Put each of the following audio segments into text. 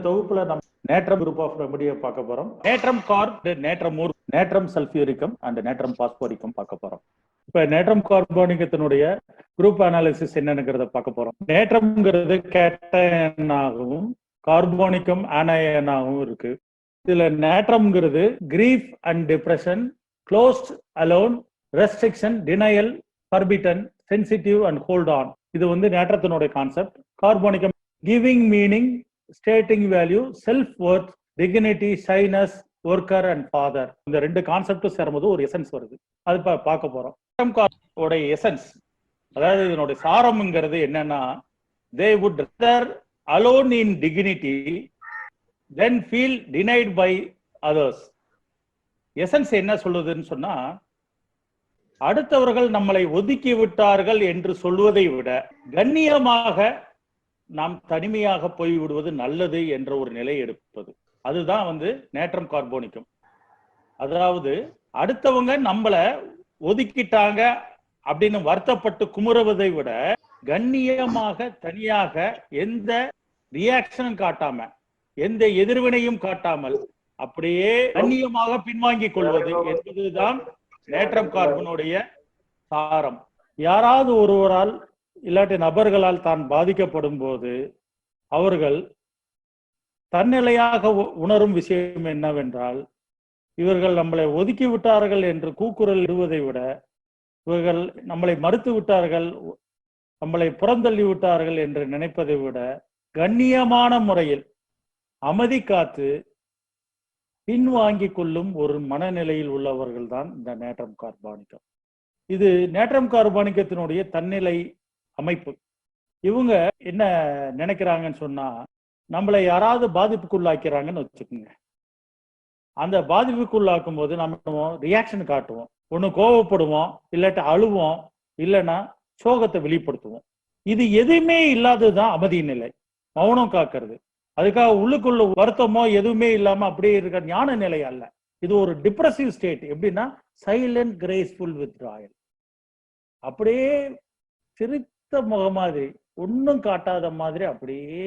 தொகுப்புல நம்ம natrum group of ரெமடியை பார்க்க போறோம். நேட்ரம் கார்ப், நேட்ரம் ஊர், நேட்ரம் சல்ஃபியூரிக்கம் அண்ட் நேட்ரம் பாஸ்போரிக்கம் பார்க்க போறோம். இப்ப நேட்ரம் கார்பானிகத்தினுடைய குரூப் அனாலிசிஸ் என்னங்கிறத பார்க்க போறோம். நேட்ரம்ங்கிறது கேட்டயனாகவும் கார்போனிக்கம் ஆனயனாகவும் இருக்கு. இதுல நேட்ரம்ங்கிறது grief and depression, closed, alone, restriction, denial, forbidden, sensitive and hold on. இது நேட்ரத்தினுடைய concept. Carbonicum giving meaning, stating value, self worth, dignity, shyness, worker and father. இந்த ரெண்டு கான்செப்டும் சேரும்போது ஒரு எசன்ஸ் வருது. அது பார்க்க போறோம். எசன்ஸ், அதாவது இதனுடைய சாரம்ங்கிறது என்னன்னா, they would rather alone in dignity than feel denied by others. Essence என்ன சொல்லுதுன்னு சொன்னா, அடுத்தவர்கள் நம்மளை ஒதுக்கி விட்டார்கள் என்று சொல்வதை விட கண்ணியமாக நாம் தனிமையாக போய்விடுவது நல்லது என்ற ஒரு நிலை எடுப்பது. அதுதான் நேட்ரம் கார்போனிக்கம். அதாவது அடுத்தவங்க நம்மளை ஒதுக்கிட்டாங்க அப்படின்னு வருத்தப்பட்டு குமுறுவதை விட கண்ணியமாக தனியாக எந்த ரியாக்ஷனும் காட்டாம, எந்த எதிர்வினையும் காட்டாமல் அப்படியே கண்ணியமாக பின்வாங்கிக் கொள்வது என்பதுதான் நேட்ரம் கார்பனுடைய சாரம். யாராவது ஒருவரால் இல்லாட்டி நபர்களால் தான் பாதிக்கப்படும் போது அவர்கள் தன்னிலையாக உணரும் விஷயம் என்னவென்றால், இவர்கள் நம்மளை ஒதுக்கி விட்டார்கள் என்று கூக்குரல் இடுவதை விட, இவர்கள் நம்மளை மறுத்து விட்டார்கள், நம்மளை புறந்தள்ளி விட்டார்கள் என்று நினைப்பதை விட கண்ணியமான முறையில் அமைதி காத்து பின்வாங்கிக் கொள்ளும் ஒரு மனநிலையில் உள்ளவர்கள் தான் இந்த நேட்ரம் கார்பானிக்கம். இது நேட்ரம் கார்பானிக்கத்தினுடைய தன்னிலை அமைப்பு. இவங்க என்ன நினைக்கிறாங்கன்னு சொன்னா, நம்மளை யாராவது பாதிப்புக்குள்ளாக்கிறாங்கன்னு வச்சுக்கோங்க. அந்த பாதிப்புக்குள்ளாக்கும் போது நம்ம ரியாக்ஷன் காட்டுவோம். ஒண்ணு கோவப்படுவோம், இல்லாட்டி அழுவோம், இல்லைன்னா சோகத்தை வெளிப்படுத்துவோம். இது எதுவுமே இல்லாததுதான் அமைதி நிலை, மௌனம் காக்கிறது. அதுக்காக உள்ளுக்குள்ள வருத்தமோ எதுவுமே இல்லாம அப்படியே இருக்க ஞான நிலை அல்ல. இது ஒரு டிப்ரெசிவ் ஸ்டேட். எப்படின்னா சைலண்ட் கிரேஸ்ஃபுல் வித்ராயல். அப்படியே சிரித்த முகம் மாதிரி, ஒன்னும் காட்டாத மாதிரி அப்படியே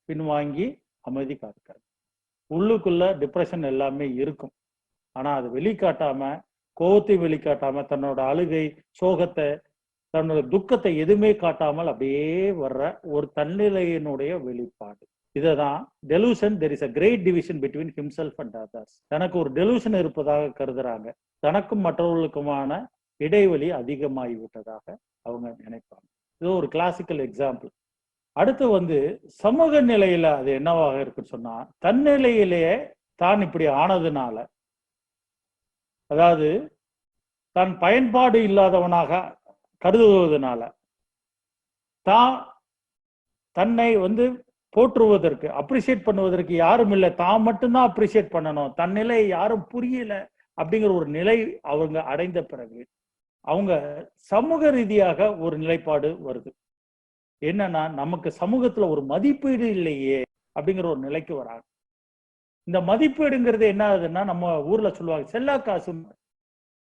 பின்வாங்கி அமைதி காக்கிறது. உள்ளுக்குள்ள டிப்ரெஷன் எல்லாமே இருக்கும். ஆனா அது வெளிக்காட்டாம, கோபத்தை வெளிக்காட்டாம, தன்னோட அழுகை, சோகத்தை, தன்னோட துக்கத்தை எதுவுமே காட்டாமல் அப்படியே வர்ற ஒரு தன்னிலையினுடைய வெளிப்பாடு. இதுதான் delusion. There is a great division between himself and others. தனக்கு ஒரு டெலூஷன் இருப்பதாக கருதுறாங்க. தனக்கும் மற்றவர்களுக்குமான இடைவெளி அதிகமாகிவிட்டதாக அவங்க நினைப்பாங்க. இது ஒரு கிளாசிக்கல் எக்ஸாம்பிள். அடுத்து சமூக நிலையில அது என்னவாக இருக்குன்னு சொன்னா, தன்னிலையிலேயே தான் இப்படி ஆனதுனால, அதாவது தான் பயன்பாடு இல்லாதவனாக கருதுவதனால, தான் தன்னை போற்றுவதற்கு, அப்ரிசியேட் பண்ணுவதற்கு யாரும் இல்லை, தான் மட்டும்தான் அப்ரிசியேட் பண்ணணும், தன்னிலை யாரும் புரியல அப்படிங்கிற ஒரு நிலை அவங்க அடைந்த பிறகு அவங்க சமூக ரீதியாக ஒரு நிலைப்பாடு வருது. என்னன்னா, நமக்கு சமூகத்துல ஒரு மதிப்பீடு இல்லையே அப்படிங்கிற ஒரு நிலைக்கு வராங்க. இந்த மதிப்பீடுங்கிறது என்ன ஆகுதுன்னா, நம்ம ஊர்ல சொல்லுவாங்க செல்லா காசு.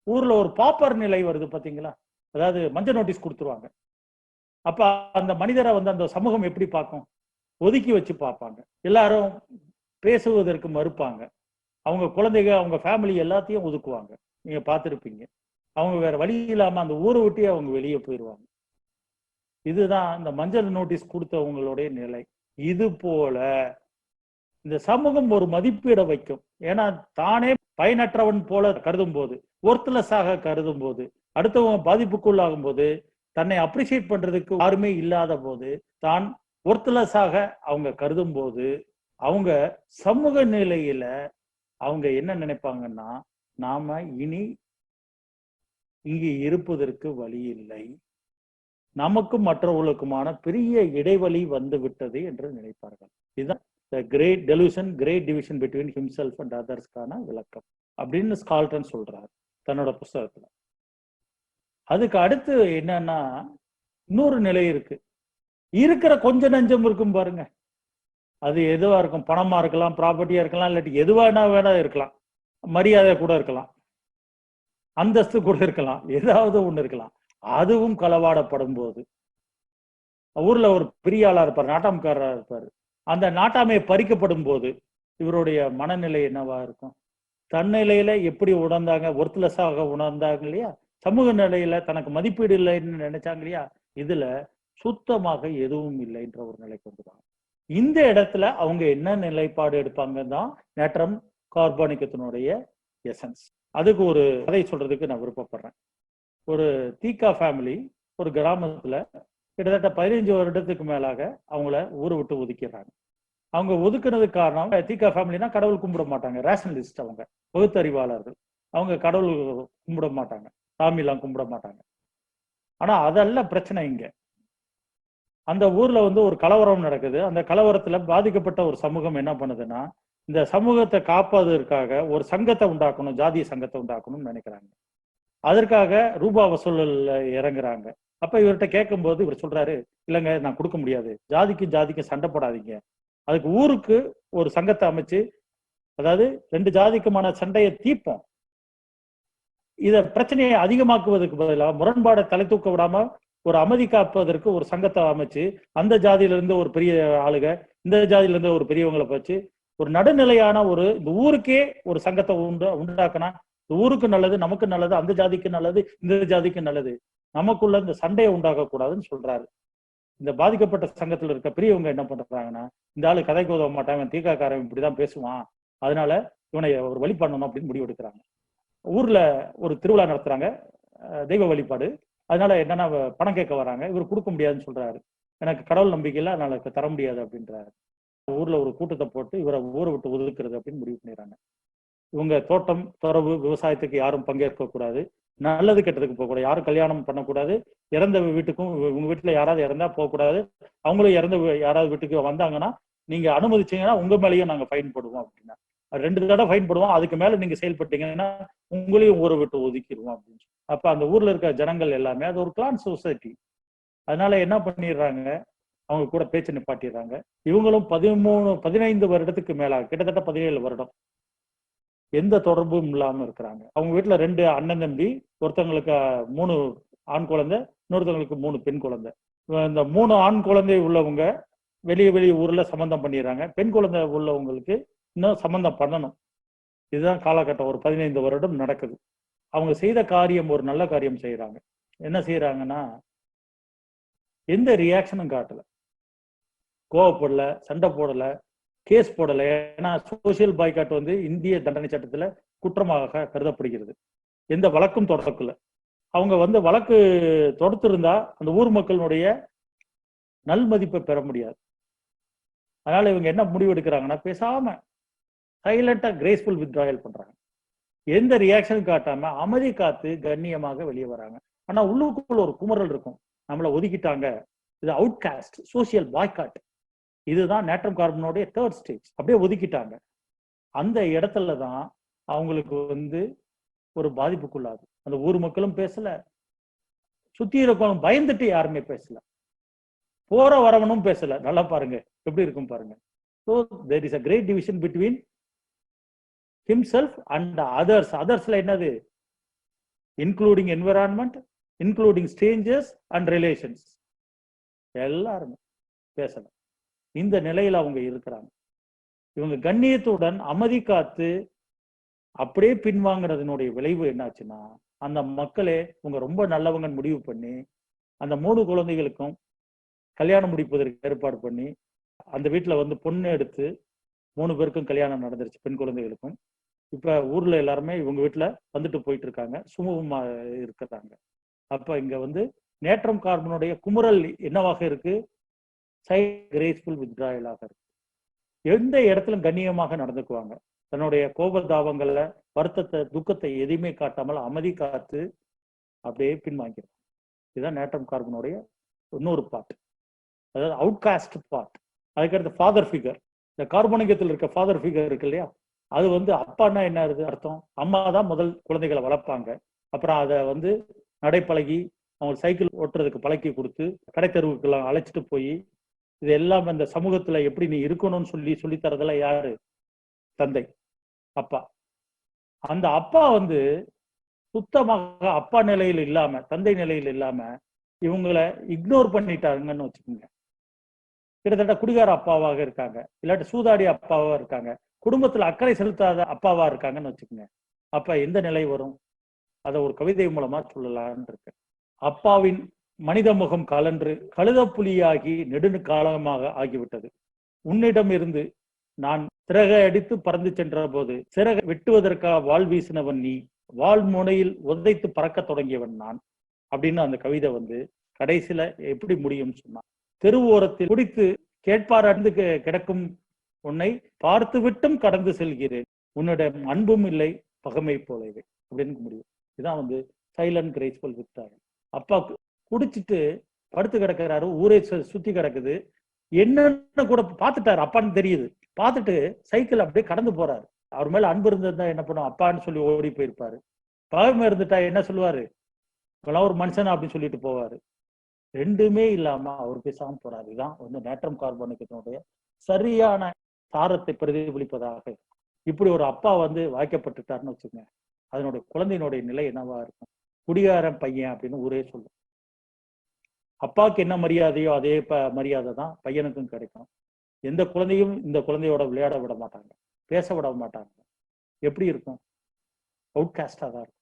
ஊர்ல ஒரு பாப்பர் நிலை வருது பாத்தீங்களா, அதாவது மஞ்சள் நோட்டீஸ் கொடுத்துருவாங்க. அப்ப அந்த மனிதரை அந்த சமூகம் எப்படி பார்க்கும்? ஒதுக்கி வச்சு பார்ப்பாங்க. எல்லாரும் பேசுவதற்கு மறுப்பாங்க. அவங்க குழந்தைங்க, அவங்க ஃபேமிலி எல்லாத்தையும் ஒதுக்குவாங்க. நீங்க பார்த்துருப்பீங்க. அவங்க வேற வழி இல்லாம அந்த ஊரை விட்டே அவங்க வெளியே போயிடுவாங்க. இதுதான் இந்த மஞ்சள் நோட்டீஸ் கொடுத்தவங்களுடைய நிலை. இது போல இந்த சமூகம் ஒரு மதிப்பீடை வைக்கும். ஏன்னா தானே பயனற்றவன் போல கருதும் போது, ஒர்த்லெஸ்ஸாக கருதும் போது, அடுத்தவங்க பாதிப்புக்குள்ளாகும் போது, தன்னை அப்ரிசியேட் பண்றதுக்கு யாருமே இல்லாத போது, தான் ஒர்த்லெஸ்ஸாக அவங்க கருதும் போது, அவங்க சமூக நிலையில அவங்க என்ன நினைப்பாங்கன்னா, நாம இனி இங்கு இருப்பதற்கு வழி இல்லை, நமக்கும் மற்றவர்களுக்குமான பெரிய இடைவெளி வந்து விட்டது என்று நினைப்பார்கள். இதுதான் great delusion, great division between himself and அதர்ஸ்க்கான விளக்கம் அப்படின்னு ஸ்கால்டன் சொல்றாரு தன்னோட புஸ்தகத்துல. அதுக்கு அடுத்து என்னன்னா, இன்னொரு நிலை இருக்கு. இருக்கிற கொஞ்ச நஞ்சம் இருக்கும் பாருங்க, அது எதுவா இருக்கும், பணமா இருக்கலாம், ப்ராப்பர்ட்டியா இருக்கலாம், இல்லாட்டி எதுவானா வேணா இருக்கலாம், மரியாதை கூட இருக்கலாம், அந்தஸ்து கூட இருக்கலாம், ஏதாவது ஒண்ணு இருக்கலாம். அதுவும் களவாடப்படும் போது, ஊர்ல ஒரு பெரிய ஆளா இருப்பார், நாட்டாம்காரரா இருப்பாரு, அந்த நாட்டாமை பறிக்கப்படும் போது இவருடைய மனநிலை என்னவா இருக்கும்? தன்னிலையில எப்படி உணர்ந்தாங்க, ஒர்த்லெஸ்ஸாக உணர்ந்தாங்க இல்லையா, சமூக நிலையில தனக்கு மதிப்பீடு இல்லைன்னு நினைச்சாங்க இல்லையா, இதுல சுத்தமாக எதுவும் இல்லைன்ற ஒரு நிலைக்கு வந்துருவாங்க. இந்த இடத்துல அவங்க என்ன நிலைப்பாடு எடுப்பாங்க தான் நேற்றம் கார்பானிக்கத்தினுடைய எசன்ஸ். அதுக்கு ஒரு கதை சொல்றதுக்கு நான் விருப்பப்படுறேன். ஒரு தீகா ஃபேமிலி ஒரு கிராமத்துல கிட்டத்தட்ட 15 வருடத்துக்கு மேலாக அவங்கள ஊரை விட்டு ஒதுக்கிறாங்க. அவங்க ஒதுக்குனதுக்கு காரணம், தீகா ஃபேமிலினா கடவுள் கும்பிட மாட்டாங்க, ரேஷனலிஸ்ட், அவங்க பகுத்தறிவாளர்கள், அவங்க கடவுள் கும்பிட மாட்டாங்க, சாமிலாம் கும்பிட மாட்டாங்க. ஆனா அதல்ல பிரச்சனை. இங்க அந்த ஊர்ல வந்து ஒரு கலவரம் நடக்குது. அந்த கலவரத்துல பாதிக்கப்பட்ட ஒரு சமூகம் என்ன பண்ணுதுன்னா, இந்த சமூகத்தை காப்பதற்காக ஒரு சங்கத்தை உண்டாக்கணும், ஜாதிய சங்கத்தை உண்டாக்கணும்னு நினைக்கிறாங்க. அதற்காக ரூபா வசூலில் இறங்குறாங்க. அப்ப இவர்கிட்ட கேட்கும்போது இவர் சொல்றாரு, இல்லைங்க நான் கொடுக்க முடியாது, ஜாதிக்கும் சண்டை போடாதீங்க, அதுக்கு ஊருக்கு ஒரு சங்கத்தை அமைச்சு, அதாவது 2 ஜாதிக்குமான சண்டையை தீர்ப்போம், இத பிரச்சனையை அதிகமாக்குவதற்கு பதிலாக முரண்பாடை தலை தூக்க விடாம ஒரு அமைதி காப்பதற்கு ஒரு சங்கத்தை அமைச்சு, அந்த ஜாதியில இருந்து ஒரு பெரிய ஆளுக, இந்த ஜாதியில இருந்து ஒரு பெரியவங்களை வச்சு ஒரு நடுநிலையான ஒரு இந்த ஊருக்கே ஒரு சங்கத்தை உண்டாக்குனா இந்த ஊருக்கு நல்லது, நமக்கு நல்லது, அந்த ஜாதிக்கு நல்லது, இந்த ஜாதிக்கு நல்லது, நமக்குள்ள இந்த சண்டையை உண்டாக்க கூடாதுன்னு சொல்றாரு. இந்த பாதிக்கப்பட்ட சங்கத்துல இருக்க பெரியவங்க என்ன பண்றாங்கன்னா, இந்த ஆளு கதைக்கு உதவ மாட்டான், தீக்காக்காரன் இப்படிதான் பேசுவான், அதனால இவனை ஒரு வழி பண்ணணும் அப்படின்னு முடிவு எடுக்கிறாங்க. ஊர்ல ஒரு திருவிழா நடத்துறாங்க, தெய்வ வழிபாடு. அதனால என்னன்னா பணம் கேட்க வராங்க. இவர் கொடுக்க முடியாதுன்னு சொல்றாரு, எனக்கு கடவுள் நம்பிக்கை இல்லை, அதனால தர முடியாது அப்படின்றாரு. ஊர்ல ஒரு கூட்டத்தை போட்டு இவரை ஊரை விட்டு ஒதுக்குறது அப்படின்னு முடிவு பண்ணிடுறாங்க. இவங்க தோட்டம், துறவு, விவசாயத்துக்கு யாரும் பங்கேற்க கூடாது, நல்லது கெட்டதுக்கு போகக்கூடாது, யாரும் கல்யாணம் பண்ணக்கூடாது, இறந்த வீட்டுக்கும், உங்க வீட்டுல யாராவது இறந்தா போகக்கூடாது, அவங்களும் இறந்த யாராவது வீட்டுக்கு வந்தாங்கன்னா நீங்க அனுமதிச்சீங்கன்னா உங்க மேலேயும் நாங்க ஃபைன் போடுவோம் அப்படின்னா, 2 தடவை ஃபைன் போடுவோம், அதுக்கு மேல நீங்க செயல்பட்டீங்கன்னா உங்களையும் ஊரை விட்டு ஒதுக்கிடுவோம் அப்படின்னு. அப்ப அந்த ஊர்ல இருக்க ஜனங்கள் எல்லாமே, அது ஒரு கிளான் சொசைட்டி, அதனால என்ன பண்ணிடுறாங்க, அவங்க கூட பேச்சு நிப்பாட்டிடுறாங்க. இவங்களும் 15 வருடத்துக்கு மேலாக, கிட்டத்தட்ட 17 வருடம் எந்த தொடர்பும் இல்லாம இருக்கிறாங்க. அவங்க வீட்டுல 2 அண்ணன் தம்பி, ஒருத்தவங்களுக்கு 3 ஆண் குழந்தை, இன்னொருத்தவங்களுக்கு 3 பெண் குழந்தை. இந்த 3 ஆண் குழந்தை உள்ளவங்க வெளிய ஊர்ல சம்பந்தம் பண்ணிடுறாங்க, பெண் குழந்தை உள்ளவங்களுக்கு இன்னும் சம்பந்தம் பண்ணணும். இதுதான் காலகட்டம். ஒரு 15 வருடம் நடக்குது. அவங்க செய்த காரியம் ஒரு நல்ல காரியம் செய்யறாங்க. என்ன செய்யறாங்கன்னா, எந்த ரியாக்ஷனும் காட்டல, கோவப்படல, சண்டை போடல, கேஸ் போடல. ஏன்னா சோசியல் பாய்காட் வந்து இந்திய தண்டனை சட்டத்துல குற்றமாக கருதப்படுகிறது. எந்த வழக்கும் தொடக்கல. அவங்க வந்து வழக்கு தொடுத்திருந்தா அந்த ஊர் மக்களுடைய நல் மதிப்பை பெற முடியாது. அதனால இவங்க என்ன முடிவு எடுக்கிறாங்கன்னா, பேசாம சைலண்டா கிரேஸ்ஃபுல் வித்ட்ராயல் பண்றாங்க. எந்த ரியாக்ஷனும் காட்டாம அமைதி காத்து கண்ணியமாக வெளியே வராங்க. ஆனா உள்ளுக்குள்ள ஒரு குமரல் இருக்கும், நம்மளை ஒதுக்கிட்டாங்க, இது அவுட்காஸ்ட், சோசியல் பாய்காட். இதுதான் நேட்ரம் கார்பனுடைய 3rd ஸ்டேஜ். அப்படியே ஒதுக்கிட்டாங்க. அந்த இடத்துலதான் அவங்களுக்கு வந்து ஒரு பாதிப்புக்குள்ளாது. அந்த ஊர் மக்களும் பேசல, சுத்தி இருக்கவங்க பயந்துட்டு யாருமே பேசல, போற வரவனும் பேசல. நல்லா பாருங்க எப்படி இருக்கும் பாருங்க. So there is a great division between himself and others. othersல என்னது, including environment, including strangers and relations. எல்லாருமே பேசல. இந்த நிலையில அவங்க இருக்கிறாங்க. இவங்க கண்ணியத்துடன் அமைதி காத்து அப்படியே பின்வாங்கினதனுடைய விளைவு என்னாச்சுன்னா, அந்த மக்களே உங்க ரொம்ப நல்லவங்க முடிவு பண்ணி அந்த 3 குழந்தைகளுக்கும் கல்யாணம் முடிப்பதற்கு ஏற்பாடு பண்ணி, அந்த வீட்டுல வந்து பொண்ணு எடுத்து 3 பேருக்கும் கல்யாணம் நடந்துருச்சு, பெண் குழந்தைகளுக்கும். இப்ப ஊர்ல எல்லாருமே இவங்க வீட்டுல வந்துட்டு போயிட்டு இருக்காங்க, சுமூகமா இருக்கிறாங்க. அப்ப இங்க வந்து நேட்ரம் கார்பனுடைய குமுறல் என்னவாக இருக்கு, கிரேஸ்ஃபுல் வித்ட்ராயலாக இருக்கு. எந்த இடத்திலும் கண்ணியமாக நடந்துக்குவாங்க. தன்னுடைய கோபதாபங்கள்ல, வருத்தத்தை, துக்கத்தை எதையுமே காட்டாமல் அமைதி காத்து அப்படியே பின்வாங்கிறாங்க. இதுதான் நேட்ரம் கார்பனுடைய இன்னொரு பார்ட், அதாவது அவுட்காஸ்ட் பார்ட். அதுக்கடுத்து ஃபாதர் ஃபிகர். இந்த கார்பனிகத்தில் இருக்க ஃபாதர் ஃபிகர் இருக்கு இல்லையா, அது வந்து அப்பான்னா என்ன அர்த்தம், அம்மா தான் முதல் குழந்தைகளை வளர்ப்பாங்க. அப்புறம் அதை வந்து நடைப்பழகி அவங்க சைக்கிள் ஓட்டுறதுக்கு பழக்கி கொடுத்து கடைத்தெருவுக்கெல்லாம் அழைச்சிட்டு போய் இது எல்லாம் அந்த சமூகத்துல எப்படி நீ இருக்கணும்னு சொல்லி தரதெல்லாம் யாரு, தந்தை, அப்பா. அந்த அப்பா வந்து சுத்தமாக அப்பா நிலையில் இல்லாம, தந்தை நிலையில் இல்லாம இவங்களை இக்னோர் பண்ணிட்டாங்கன்னு வச்சுக்கோங்க. கிட்டத்தட்ட குடிகார அப்பாவாக இருக்காங்க, இல்லாட்டி சூதாடி அப்பாவா இருக்காங்க, குடும்பத்துல அக்கறை செலுத்தாத அப்பாவா இருக்காங்கன்னு வச்சுக்கோங்க. அப்ப எந்த நிலை வரும்? அதை ஒரு கவிதை மூலமா சொல்லலான்னு இருக்கு. அப்பாவின் மனித முகம் கலன்று கழுதப்புலியாகி நெடு காலமாக ஆகிவிட்டது. உன்னிடம் இருந்து நான் சிறகை அடித்து பறந்து சென்ற போது சிறகை வெட்டுவதற்காக வாள் வீசினவன் நீ, வாள் முனையில் உதைத்து பறக்க தொடங்கியவன் நான் அப்படின்னு அந்த கவிதை வந்து கடைசியில எப்படி முடியும் சொன்னா, தெருவோரத்தில் குடித்து கேட்பார் அடைந்து கிடக்கும் உன்னை பார்த்து விட்டும் கடந்து செல்கிறேன், உன்னிடம் அன்பும் இல்லை பகமை போலவே அப்படின்னு முடியும். இதுதான் வந்து சைலண்ட் கிரேஸ்ஃபுல் விக்டோரியல். அப்பா குடிச்சிட்டு படுத்து கிடக்கிறாரு, ஊரே சுத்தி கிடக்குது, என்னன்னு கூட பார்த்துட்டாரு, அப்பான்னு தெரியுது, பார்த்துட்டு சைக்கிள் அப்படியே கடந்து போறாரு. அவர் மேல அன்பு இருந்திருந்தா என்ன பண்ணும், அப்பான்னு சொல்லி ஓடி போயிருப்பாரு. பகமை இருந்துட்டா என்ன சொல்லுவாரு, இப்பெல்லாம் ஒரு மனுஷன் அப்படின்னு சொல்லிட்டு போவாரு. ரெண்டுமே இல்லாம அவர் பேசாம போறாரு. இதுதான் வந்து நேட்ரம் கார்போனிக்கத்தினுடைய சரியான சாரத்தை பிரதிபலிப்பதாக. இப்படி ஒரு அப்பா வந்து வாய்க்கப்பட்டுட்டாருன்னு வச்சுக்கோங்க, அதனுடைய குழந்தையினுடைய நிலை என்னவா இருக்கும்? குடிகாரன் பையன் அப்படின்னு ஊரே சொல்லும். அப்பாவுக்கு என்ன மரியாதையோ அதே மரியாதை தான் பையனுக்கும் கிடைக்கும். எந்த குழந்தையும் இந்த குழந்தையோட விளையாட விட மாட்டாங்க, பேச விட மாட்டாங்க. எப்படி இருக்கும்? அவுட்காஸ்டா தான் இருக்கும்.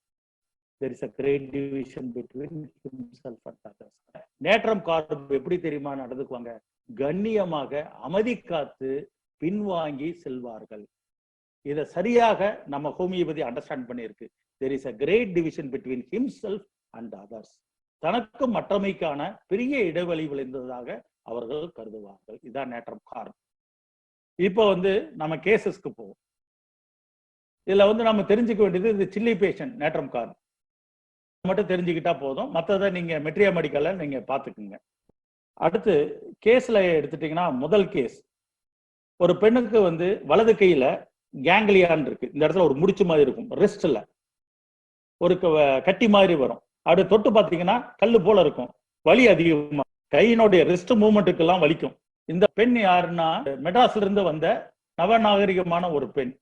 There is a great division between himself and others. Natrum carb எப்படி தெரியுமா நடந்துக்குவாங்க? கண்ணியமாக அமைதி காத்து பின்வாங்கி செல்வார்கள். இதை சரியாக நம்ம ஹோமியோபதி அண்டர்ஸ்டாண்ட் பண்ணியிருக்கு. There is a great division between himself and others. தனக்கும் மற்றமைக்கான பெரிய இடைவெளி விளைந்ததாக அவர்கள் கருதுவார்கள். இதுதான் நேட்ரம் கார்பு. இப்போ வந்து நம்ம கேசஸ்க்கு போவோம். இதுல வந்து நம்ம தெரிஞ்சுக்க வேண்டியது இந்த சில்லி பேஷண்ட் நேட்ரம் கார்பு மட்டும் தெரிஞ்சுக்கிட்டா போதும். மற்றதை நீங்க மெட்ரியா மெடிக்கல்ல நீங்க பாத்துக்குங்க. அடுத்து கேஸ்ல எடுத்துட்டீங்கன்னா, முதல் கேஸ் ஒரு பெண்ணுக்கு வந்து வலது கையில கேங்லியான் இருக்கு. இந்த இடத்துல ஒரு முடிச்சு மாதிரி இருக்கும், ரெஸ்ட்ல ஒரு கட்டி மாதிரி வரும். அப்படி தொட்டு பார்த்தீங்கன்னா கல்லு போல இருக்கும், வலி அதிகமா, கையினுடைய ரெஸ்ட் மூவ்மெண்ட்டுக்கு எல்லாம் வலிக்கும். இந்த பெண் யாருன்னா மெட்ராஸ்ல இருந்து வந்த நவநாகரிகமான ஒரு பெண்.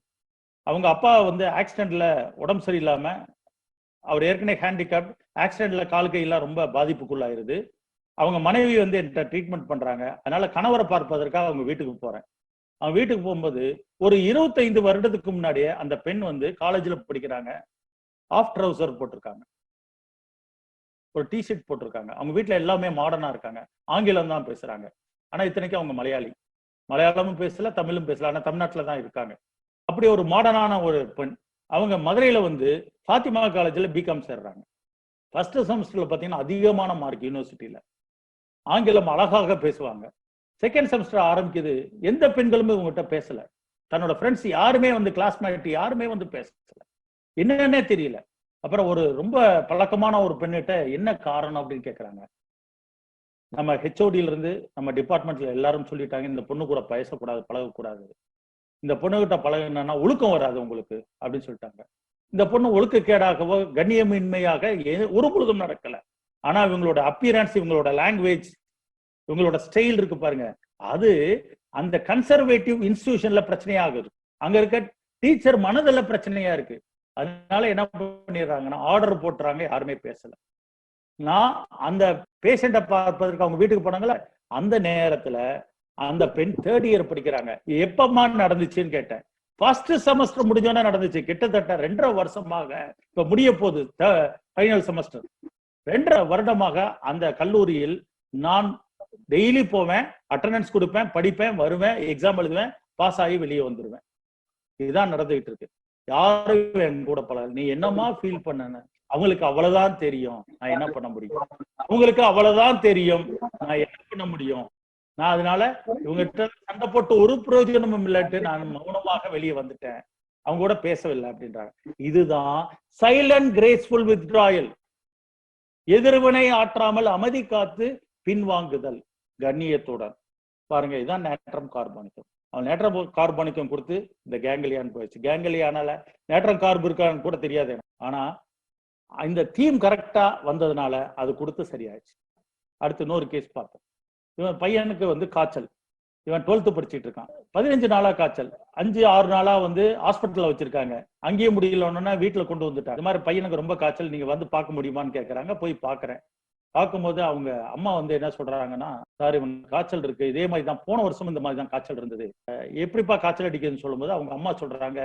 அவங்க அப்பா வந்து ஆக்சிடென்ட்ல உடம்பு சரியில்லாம, அவர் ஏற்கனவே ஹேண்டிகேப்ட், ஆக்சிடென்ட்ல கால் கையெல்லாம் ரொம்ப பாதிப்புக்குள்ளாயிருது. அவங்க மனைவி வந்து என்கிட்ட ட்ரீட்மெண்ட் பண்றாங்க. அதனால கணவரை பார்ப்பதற்காக அவங்க வீட்டுக்கு போறேன். அவங்க வீட்டுக்கு போகும்போது ஒரு 25 வருடத்துக்கு முன்னாடியே அந்த பெண் வந்து காலேஜ்ல படிக்கிறாங்க, ஆஃப் ட்ரவுசர் போட்டிருக்காங்க, ஒரு டிஷர்ட் போட்டிருக்காங்க. அவங்க வீட்டுல எல்லாமே மாடர்னா இருக்காங்க, ஆங்கிலம் தான் பேசுறாங்க. ஆனா இத்தனைக்கும் அவங்க மலையாளமும் பேசல, தமிழும் பேசல. ஆனா தமிழ்நாட்டுல தான் இருக்காங்க. அப்படி ஒரு மாடர்னான ஒரு பெண். அவங்க மதுரையில வந்து ஃபாத்திமா காலேஜ்ல பிகாம் சேர்றாங்க. ஃபர்ஸ்ட் செமஸ்டர்ல பாத்தீங்கன்னா அதிகமான மார்க் யூனிவர்சிட்டியில, ஆங்கிலம் அழகாக பேசுவாங்க. செகண்ட் செமஸ்டர் ஆரம்பிக்குது, எந்த பெண்களுமே இவங்ககிட்ட பேசல. தன்னோட ஃப்ரெண்ட்ஸ் யாருமே வந்து கிளாஸ்மேட் யாருமே வந்து பேசல, என்னன்னே தெரியல. அப்புறம் ஒரு ரொம்ப பழக்கமான ஒரு பெண்ணிட்ட என்ன காரணம் அப்படின்னு கேட்கறாங்க. நம்ம ஹெச்ஓடியில இருந்து நம்ம டிபார்ட்மெண்ட்ல எல்லாரும் சொல்லிட்டாங்க, இந்த பொண்ணு கூட பேசக்கூடாது, பழகக்கூடாது, இந்த பொண்ணுகிட்ட பழகினா ஒழுக்கம் வராது உங்களுக்கு அப்படின்னு சொல்லிட்டாங்க. இந்த பொண்ணு ஒழுக்கக்கேடாகவோ கண்ணியமின்மையாக ஒரு பொழுதும் நடக்கல. ஆனா இவங்களோட அப்பியரன்ஸ், இவங்களோட லாங்குவேஜ், இவங்களோட ஸ்டைல் இருக்கு பாருங்க, அது அந்த கன்சர்வேட்டிவ் இன்ஸ்டிடியூஷன்ல பிரச்சனையாகுது. அங்க இருக்க டீச்சர் மனதில் பிரச்சனையா இருக்கு. அதனால என்ன பண்ணிடுறாங்கன்னா ஆர்டர் போட்டுறாங்க, யாருமே பேசல. நான் அந்த பேஷண்ட்டை பார்ப்பதற்கு அவங்க வீட்டுக்கு போனாங்களா, அந்த நேரத்துல அந்த பெண் 3rd இயர் படிக்கிறாங்க. எப்பமா நடந்துச்சுன்னு கேட்டேன். ஃபர்ஸ்ட் செமஸ்டர் முடிஞ்சோன்னா நடந்துச்சு. கிட்டத்தட்ட 2.5 வருஷமாக, இப்ப முடிய போகுது ஃபைனல் செமஸ்டர், 2.5 வருடமாக அந்த கல்லூரியில் நான் டெய்லி போவேன், அட்டெண்டன்ஸ் கொடுப்பேன், படிப்பேன், வருவேன், எக்ஸாம் எழுதுவேன், பாஸ் ஆகி வெளியே வந்துடுவேன். இதுதான் நடந்துகிட்டு இருக்கு. யாரும் என் கூட பழகல. நீ என்னமா ஃபீல் பண்ண? அவங்களுக்கு அவ்வளவுதான் தெரியும், நான் என்ன பண்ண முடியும்? அவங்களுக்கு அவ்வளவுதான் தெரியும், நான் என்ன பண்ண முடியும்? நான் அதனால இவங்ககிட்ட சண்டை போட்டு ஒரு பிரயோஜனமும் இல்லாட்டு நான் மௌனமாக வெளியே வந்துட்டேன், அவங்க கூட பேசவில்லை அப்படின்றாங்க. இதுதான் சைலண்ட் கிரேஸ்ஃபுல் வித்ட்ராயல். எதிர்வினை ஆற்றாமல் அமைதி காத்து பின்வாங்குதல் கண்ணியத்துடன். பாருங்க, இதுதான் நேட்ரம் கார்போனிக்கம். அவன் நேட்ரம் கார்போனிக்கம் கொடுத்து இந்த கேங்கலியான் போயிடுச்சு. கேங்கலியானால நேட்ரம் கார்பு இருக்கான்னு கூட தெரியாது. ஆனா இந்த தீம் கரெக்டா வந்ததுனால அது கொடுத்து சரியாயிடுச்சு. அடுத்து இன்னொரு கேஸ் பார்த்தோம். இவன் பையனுக்கு வந்து காய்ச்சல், இவன் 12th படிச்சுட்டு இருக்கான். 15 நாளா காய்ச்சல், 5-6 நாளா வந்து ஹாஸ்பிட்டல்ல வச்சிருக்காங்க. அங்கேயே முடியலன்னா வீட்டுல கொண்டு வந்துட்டாங்க. இந்த மாதிரி பையனுக்கு ரொம்ப காய்ச்சல், நீங்க வந்து பார்க்க முடியுமான்னு கேட்கறாங்க. போய் பாக்குறேன். பார்க்கும்போது அவங்க அம்மா வந்து என்ன சொல்றாங்கன்னா, சார் இவனுக்கு காய்ச்சல் இருக்கு, இதே மாதிரி தான் போன வருஷம் இந்த மாதிரி தான் காய்ச்சல் இருந்தது, எப்படிப்பா காய்ச்சல் அடிக்குதுன்னு சொல்லும்போது அவங்க அம்மா சொல்றாங்க,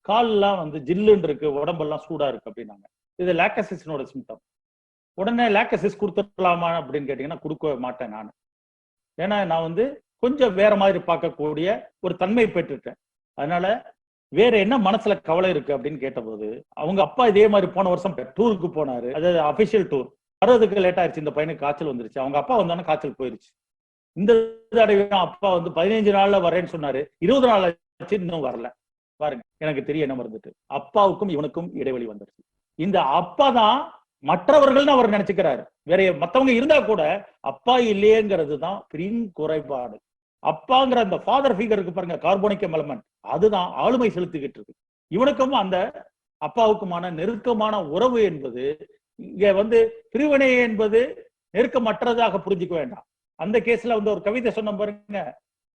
கால்லாம் வந்து ஜில்லுன்னு இருக்கு, உடம்பெல்லாம் சூடா இருக்கு அப்படின்னாங்க. இது லாக்டோசிஸினோட சிம்டம். உடனே லாக்டோசிஸ் கொடுத்துடலாமா அப்படின்னு கேட்டீங்கன்னா கொடுக்க மாட்டேன் நான். ஏன்னா நான் வந்து கொஞ்சம் வேற மாதிரி பார்க்கக்கூடிய ஒரு தன்மை பெற்றுட்டேன். அதனால வேற என்ன மனசுல கவலை இருக்கு அப்படின்னு கேட்டபோது அவங்க அப்பா இதே மாதிரி போன வருஷம் டூருக்கு போனாரு, அதாவது அபிஷியல் டூர், வர்றதுக்கு லேட் ஆயிடுச்சு, இந்த பையனுக்கு காய்ச்சல் வந்துருச்சு. அவங்க அப்பா வந்தோன்னா காய்ச்சல் போயிருச்சு. இந்த தடவையும் அப்பா வந்து 15 நாள்ல வரேன்னு சொன்னாரு, 20 நாள் ஆச்சு, இன்னும் வரல. பாருங்க, எனக்கு தெரிய என்ன மறந்துட்டு அப்பாவுக்கும் இவனுக்கும் இடைவெளி வந்துருச்சு. இந்த அப்பா தான் மற்றவர்கள் அவர் நினைச்சுக்கிறாரு, வேற மத்தவங்க இருந்தா கூட அப்பா இல்லையேங்கிறது தான் பெரிய குறைபாடு. அப்பாங்கிற அந்த ஃபாதர் ஃபிகருக்கு பாருங்க, கார்போனிக் எலமெண்ட் அதுதான் ஆளுமை செலுத்திக்கிட்டு இருக்கு. இவனுக்கும் அந்த அப்பாவுக்குமான நெருக்கமான உறவு என்பது இங்க வந்து பிரிவினை என்பது நெருக்கமற்றதாக புரிஞ்சுக்க வேண்டாம். அந்த கேஸ்ல வந்து ஒரு கவிதை சொன்ன பாருங்க,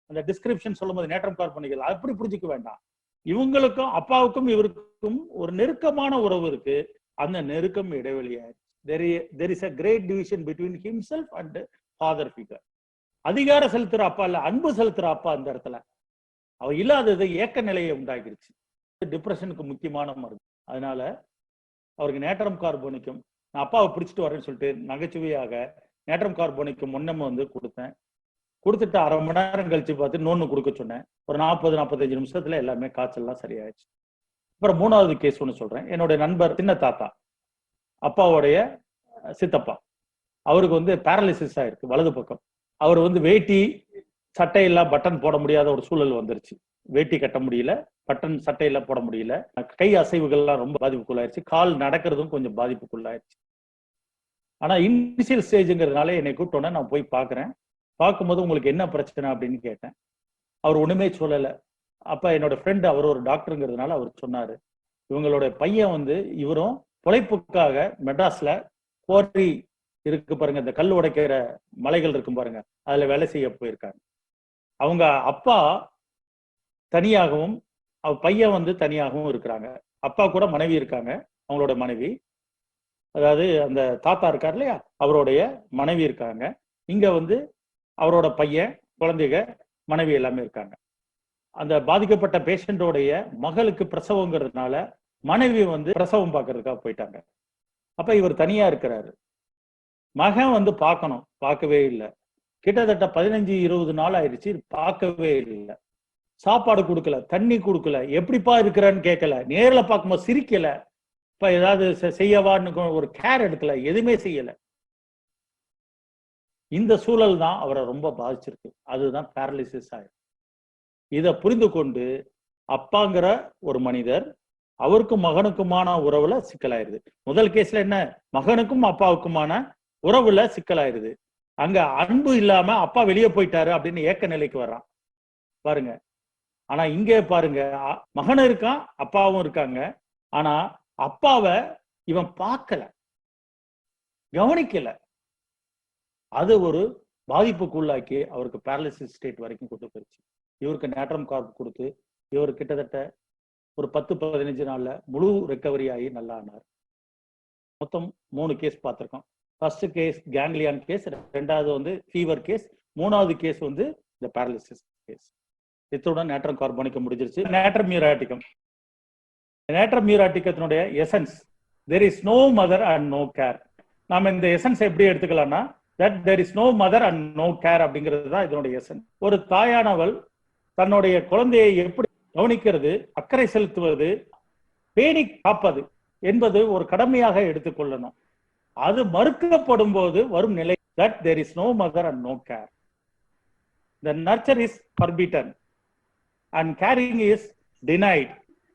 அந்த டிஸ்கிரிப்ஷன் சொல்லும் போது நேற்றம் கார்பனிகள் அப்படி புரிஞ்சுக்க வேண்டாம். இவங்களுக்கும் அப்பாவுக்கும் இவருக்கும் ஒரு நெருக்கமான உறவு இருக்கு. அந்த நெருக்கம் இடைவெளியாயிடுச்சு. there is a great division between himself and father figure. அதிகாரம் செலுத்துற அப்பா இல்ல, அன்பு செலுத்துற அப்பா அந்த இடத்துல அவ இல்லாதது ஏக்க நிலையை உண்டாக்கிடுச்சு. டிப்ரெஷனுக்கு முக்கியமான மருந்து. அதனால அவருக்கு நேட்ரம் கார்போனிக்கும், நான் அப்பாவை பிடிச்சிட்டு வரேன்னு சொல்லிட்டு நகைச்சுவையாக நேட்ரம் கார்போனிக்கும் முன்னமே வந்து கொடுத்தேன். கொடுத்துட்டு 1/2 மணி நேரம் கழிச்சு பார்த்து இன்னொன்னு கொடுக்க சொன்னேன். ஒரு 40-45 நிமிஷத்துல எல்லாமே காய்ச்சல்லாம் சரியாயிடுச்சு. அப்புறம் 3வது கேஸ் ஒன்று சொல்றேன். என்னுடைய நண்பர் சின்ன தாத்தா, அப்பாவுடைய சித்தப்பா, அவருக்கு வந்து பேரலிசிஸ் ஆயிருக்கு வலது பக்கம். அவர் வந்து வேட்டி சட்டையெல்லாம் பட்டன் போட முடியாத ஒரு சூழல் வந்துருச்சு. வேட்டி கட்ட முடியல, பட்டன் சட்டையெல்லாம் போட முடியல, கை அசைவுகள்லாம் ரொம்ப பாதிப்புக்குள்ளாயிருச்சு, கால் நடக்கிறதும் கொஞ்சம் பாதிப்புக்குள்ளாயிருச்சு. ஆனா இனிஷியல் ஸ்டேஜுங்கிறதுனால என்னை கூப்பிட்டோன்னே நான் போய் பார்க்குறேன். பார்க்கும்போது உங்களுக்கு என்ன பிரச்சனை அப்படின்னு கேட்டேன். அவர் ஒண்ணுமே சொல்லலை. அப்ப என்னோட ஃப்ரெண்ட் அவர் ஒரு டாக்டருங்கிறதுனால அவர் சொன்னாரு, இவங்களோட பையன் வந்து இவரும் பொழைப்புக்காக மெட்ராஸ்ல குவாரி இருக்கு பாருங்க, இந்த கல் உடைக்கிற மலைகள் இருக்கும் பாருங்க, அதுல வேலை செய்ய போயிருக்காங்க. அவங்க அப்பா தனியாகவும் பையன் வந்து தனியாகவும் இருக்கிறாங்க. அப்பா கூட மனைவி இருக்காங்க, அவங்களோட மனைவி, அதாவது அந்த தாத்தா இருக்கார் இல்லையா, அவருடைய மனைவி இருக்காங்க. இங்க வந்து அவரோட பையன், குழந்தைங்க, மனைவி எல்லாமே இருக்காங்க. அந்த பாதிக்கப்பட்ட பேஷண்டோடைய மகளுக்கு பிரசவங்கிறதுனால மனைவி வந்து பிரசவம் பார்க்கறதுக்காக போயிட்டாங்க. அப்ப இவர் தனியா இருக்கிறாரு. மகன் வந்து பார்க்கணும், பார்க்கவே இல்லை. கிட்டத்தட்ட 15-20 நாள் ஆயிடுச்சு, பார்க்கவே இல்லை. சாப்பாடு கொடுக்கல, தண்ணி கொடுக்கல, எப்படிப்பா இருக்கிறான்னு கேட்கல, நேரில் பார்க்கும்போது சிரிக்கல, இப்ப ஏதாவது செய்யவான்னு ஒரு கேர் எடுக்கல, எதுவுமே செய்யல. இந்த சூழல் தான் அவரை ரொம்ப பாதிச்சிருக்கு. அதுதான் பேரலிசிஸ் ஆயிருக்கு. இதை புரிந்து கொண்டு அப்பாங்கிற ஒரு மனிதர் அவருக்கும் மகனுக்குமான உறவுல சிக்கலாயிருது. முதல் கேஸ்ல என்ன, மகனுக்கும் அப்பாவுக்குமான உறவுல சிக்கலாயிருது. அங்க அன்பு இல்லாம அப்பா வெளியே போயிட்டாரு அப்படின்னு ஏக்க நிலைக்கு வர்றான் பாருங்க. ஆனா இங்கே பாருங்க, மகனும் இருக்கான், அப்பாவும் இருக்காங்க. ஆனா அப்பாவை இவன் பார்க்கல, கவனிக்கல. அது ஒரு பாதிப்புக்குள்ளாக்கி அவருக்கு பேரலிசிஸ் ஸ்டேட் வரைக்கும் கொண்டு போயிடுச்சு. இவருக்கு நேட்ரம் கார்ப் கொடுத்து இவர் கிட்டத்தட்ட ஒரு 10-15 நாள்ல முழு ரெக்கவரி ஆகி நல்லா ஆனார். மொத்தம் 3 கேஸ் பார்த்திருக்கோம். ஃபர்ஸ்ட் கேஸ் கேங்லியான் கேஸ், 2வது வந்து ஃபீவர் கேஸ், 3வது கேஸ் வந்து இந்த பேரலிசிஸ் கேஸ். இத்துடன் நேட்ரம் கார்போனிக்கம் முடிஞ்சிருச்சு. Natrum muriaticum. நேட்ரம் மியூராட்டிகத்தினுடைய essence, there is no mother and no care. நாம இந்த எசன்ஸ் எப்படி எடுத்துக்கலாம்னா, that there is no mother and no care அப்படிங்கிறது தான் இதனுடைய எசன்ஸ். ஒரு தாயானவள் தன்னுடைய குழந்தையை எப்படி கவனிக்கிறது, அக்கறை செலுத்துவது, பேணி காப்பது என்பது ஒரு கடமையாக எடுத்துக்கொள்ளணும். அது மறுக்கப்படும் போது வரும் நிலை, that there is no mother and no care. The nurture is forbidden and caring is denied.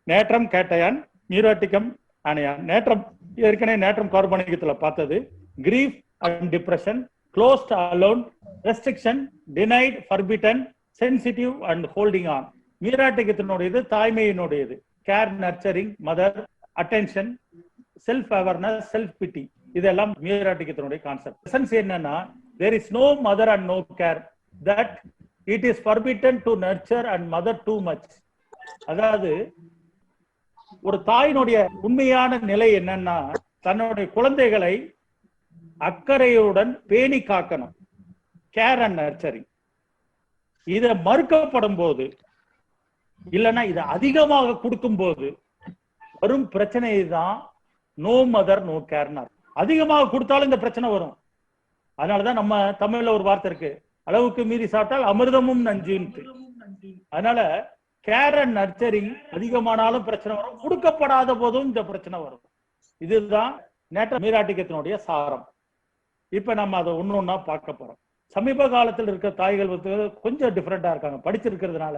Natrum cation, muriaticum anion. Natrum ஏற்கனவே நேட்ரம் கார்போனிக்கத்துல பார்த்தது, grief and depression, closed, alone, restriction, denied, forbidden, sensitive and holding on. மியூராட்டிகத்தினுடையது தாய்மையினுடையது, care, nurturing, mother, attention, self awareness, self pity, இதெல்லாம் மியூராட்டிகத்தினுடைய concept. Essence என்னன்னா, there is no mother and no care, that it is forbidden to nurture and mother too much. அதாவது ஒரு தாயினுடைய உண்மையான நிலை என்னன்னா, தன்னுடைய குழந்தைகளை அக்கறையுடன் பேணி காக்கணும், கேர் அண்ட் நர்ச்சரிங். இத மறுக்கப்படும் போது இல்லைன்னா இதை அதிகமாக கொடுக்கும் போது வரும் பிரச்சனை தான் நோ மதர் நோ கேர்னர். அதிகமாக கொடுத்தாலும் இந்த பிரச்சனை வரும். அதனாலதான் நம்ம தமிழ்ல ஒரு வார்த்தை இருக்கு, அளவுக்கு மீறி சாப்பிட்டால் அமிர்தமும் நஞ்சுன்ட்டு. அதனால கேர் அண்ட் நர்ச்சரிங் அதிகமானாலும் பிரச்சனை வரும், கொடுக்கப்படாத போதும் இந்த பிரச்சனை வரும். இதுதான் நேற்ற மீராட்டிக்கத்தினுடைய சாரம். இப்ப நம்ம அதை ஒன்னொன்னா பார்க்க போறோம். சமீப காலத்தில் இருக்க தாய்கள் வந்து கொஞ்சம் டிஃப்ரெண்டா இருக்காங்க. படிச்சிருக்கிறதுனால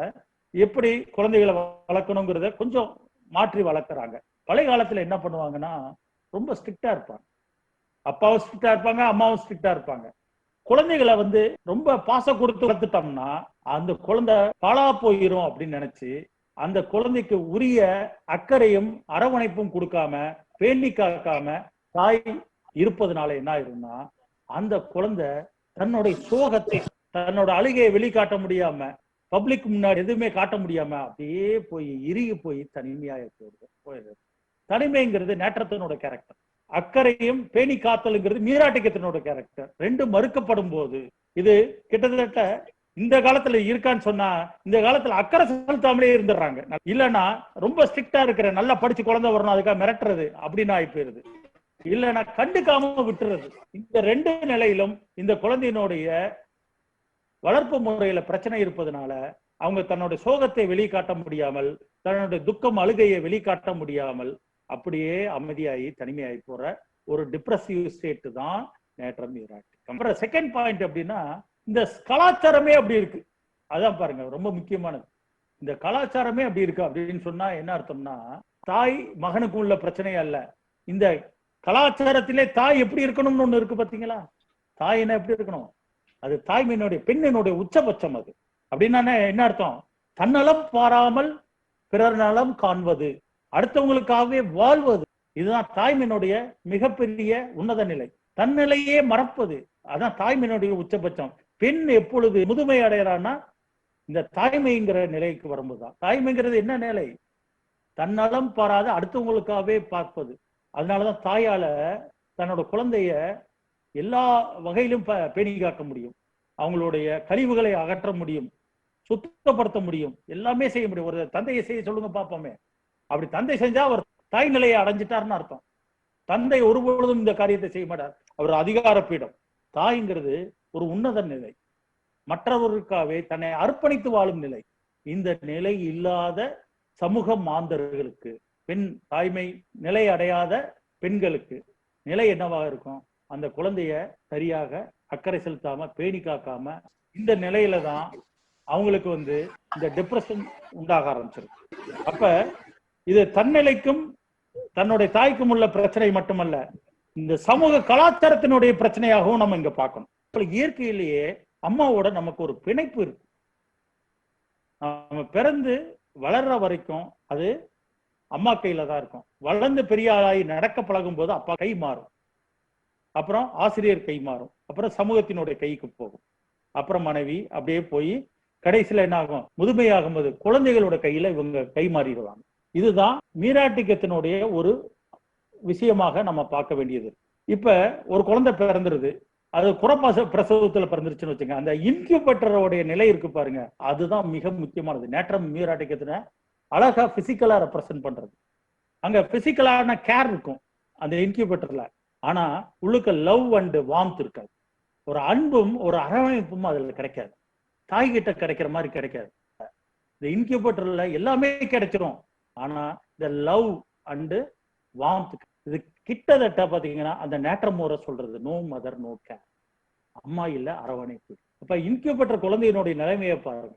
எப்படி குழந்தைகளை வளர்க்கணுங்கிறத கொஞ்சம் மாற்றி வளர்க்குறாங்க. பழைய காலத்துல என்ன பண்ணுவாங்கன்னா ரொம்ப ஸ்ட்ரிக்டா இருப்பாங்க. அப்பாவும் ஸ்ட்ரிக்டா இருப்பாங்க, அம்மாவும் ஸ்ட்ரிக்டா இருப்பாங்க. குழந்தைகளை வந்து ரொம்ப பாசம் கொடுத்து வளர்த்துட்டோம்னா அந்த குழந்தை பாழா போயிரும் அப்படின்னு நினைச்சு அந்த குழந்தைக்கு உரிய அக்கறையும் அரவணைப்பும் கொடுக்காம பேணி காக்காம தாய் இருப்பதனால என்ன ஆயிரும்னா அந்த குழந்தை தன்னுடைய சோகத்தை, தன்னோட அழுகையை வெளிக்காட்ட முடியாம, பப்ளிக் முன்னாடி எதுவுமே காட்ட முடியாம அப்படியே போய் இறுகி போய் தனிமையா போயிடுது. தனிமைங்கிறது நேற்றத்தினோட கேரக்டர், அக்கறையும் பேணி காத்தலுங்கிறது மீராட்டிக்கத்தினோட கேரக்டர். ரெண்டும் மறுக்கப்படும் போது இது கிட்டத்தட்ட இந்த காலத்துல இருக்கான்னு சொன்னா இந்த காலத்துல அக்கறை செலுத்தாமலே இருந்துடுறாங்க. இல்லைன்னா ரொம்ப ஸ்ட்ரிக்டா இருக்கிற நல்லா படிச்சு குழந்தை வரணும் அதுக்காக மிரட்டுறது அப்படின்னு ஆகி போயிருது. இல்லைன்னா கண்டுக்காம விட்டுறது. இந்த ரெண்டு நிலையிலும் இந்த குழந்தையினுடைய வளர்ப்பு முறையில பிரச்சனை இருப்பதனால அவங்க தன்னுடைய சோகத்தை வெளிக்காட்ட முடியாமல், தன்னுடைய துக்கம் அழுகையை வெளிக்காட்ட முடியாமல் அப்படியே அமைதியாகி தனிமையாகி போற ஒரு டிப்ரெசிவ் ஸ்டேட் தான் நேற்றம் மீராட்டி. அப்புறம் செகண்ட் பாயிண்ட் அப்படின்னா இந்த கலாச்சாரமே அப்படி இருக்கு. அதான் பாருங்க ரொம்ப முக்கியமானது. இந்த கலாச்சாரமே அப்படி இருக்கு அப்படின்னு சொன்னா என்ன அர்த்தம்னா தாய் மகனுக்கு உள்ள பிரச்சனை அல்ல, இந்த கலாச்சாரத்திலே தாய் எப்படி இருக்கணும்னு ஒண்ணு இருக்கு பாத்தீங்களா. தாய் என்ன எப்படி இருக்கணும், அது தாய்மையினுடைய பெண்ணினுடைய உச்சபட்சம். அது அப்படின்னா என்ன அர்த்தம், தன்னலம் பாராமல் பிறர் நலம் காண்பது, அடுத்தவங்களுக்காகவே வாழ்வது. இதுதான் தாய்மையினுடைய மிகப்பெரிய உன்னத நிலை. தன்னிலையே மறப்பது, அதான் தாய்மையினுடைய உச்சபட்சம். பெண் எப்பொழுது முதுமை அடைகிறான்னா இந்த தாய்மைங்கிற நிலைக்கு வரும்போதுதான். தாய்மைங்கிறது என்ன நிலை, தன்னலம் பாராத அடுத்தவங்களுக்காகவே பார்ப்பது. அதனாலதான் தாயால தன்னோட குழந்தைய எல்லா வகையிலும் பேணி காக்க முடியும், அவங்களுடைய கழிவுகளை அகற்ற முடியும், சுத்தப்படுத்த முடியும், எல்லாமே செய்ய முடியும். ஒரு தந்தையை செய்ய சொல்லுங்க பார்ப்போமே, அப்படி தந்தை செஞ்சா அவர் தாய் நிலையை அடைஞ்சிட்டாருன்னு அர்த்தம். தந்தை ஒருபொழுதும் இந்த காரியத்தை செய்ய மாட்டார், அவர் அதிகார பீடம். தாய்ங்கிறது ஒரு உன்னத நிலை, மற்றவர்களுக்காகவே தன்னை அர்ப்பணித்து வாழும் நிலை. இந்த நிலை இல்லாத சமூக மாந்தர்களுக்கு, பெண் தாய்மை நிலை அடையாத பெண்களுக்கு நிலை என்னவாக இருக்கும், அந்த குழந்தைய சரியாக அக்கறை செலுத்தாம பேணி காக்காம இந்த நிலையில தான் அவங்களுக்கு வந்து இந்த டிப்ரெஷன் உண்டாக ஆரம்பிச்சிருக்கு. அப்ப இது தன்னிலைக்கும் தன்னுடைய தாய்க்கும் உள்ள பிரச்சனை மட்டுமல்ல, இந்த சமூக கலாச்சாரத்தினுடைய பிரச்சனையாகவும் நம்ம இங்க பார்க்கணும். இயற்கையிலேயே அம்மாவோட நமக்கு ஒரு பிணைப்பு இருக்கு. நம்ம பிறந்து வளர்ற வரைக்கும் அது அம்மா கையில தான் இருக்கும். வளர்ந்து பெரிய ஆளாகி நடக்க பழகும் போது அப்பா கை மாறும், அப்புறம் ஆசிரியர் கை மாறும், அப்புறம் சமூகத்தினுடைய கைக்கு போகும், அப்புறம் மனைவி, அப்படியே போய் கடைசியில என்ன ஆகும், முதுமையாகும் போது குழந்தைகளோட கையில இவங்க கை மாறிடுவாங்க. இதுதான் மீராட்டிக்கத்தினுடைய ஒரு விஷயமாக நம்ம பார்க்க வேண்டியது. இப்ப ஒரு குழந்தை பிறந்துருது, அது குறப்பாச பிரசவத்துல பிறந்துருச்சுன்னு வச்சுங்க, அந்த இன்குபேட்டரோடைய நிலை இருக்கு பாருங்க, அதுதான் மிக முக்கியமானது. நேற்றம் மீராட்டிக்கத்தின அழகா பிசிக்கலா ரெப்ரசன்ட் பண்றது. அங்க பிசிக்கலான கேர் இருக்கும் அந்த இன்குபேட்டர்ல, ஆனா உள்ளுக்கு லவ் அண்ட் வார்ம்த் இருக்காது, ஒரு அன்பும் ஒரு அரவணைப்பும் அதுல கிடைக்காது. தாய்கிட்ட கிடைக்கிற மாதிரி கிடைக்காது. இந்த இன்குபேட்டர்ல எல்லாமே கிடைச்சிரும், ஆனா இந்த லவ் அண்ட் வார்ம்த் இது கிட்டத்தட்ட பாத்தீங்கன்னா அந்த நேற்றமோரை சொல்றது நோ மதர் நோ கேர், அம்மா இல்ல அரவணைப்பு. அப்ப இன்குபேட்டர் குழந்தையினுடைய நிலைமையை பாருங்க.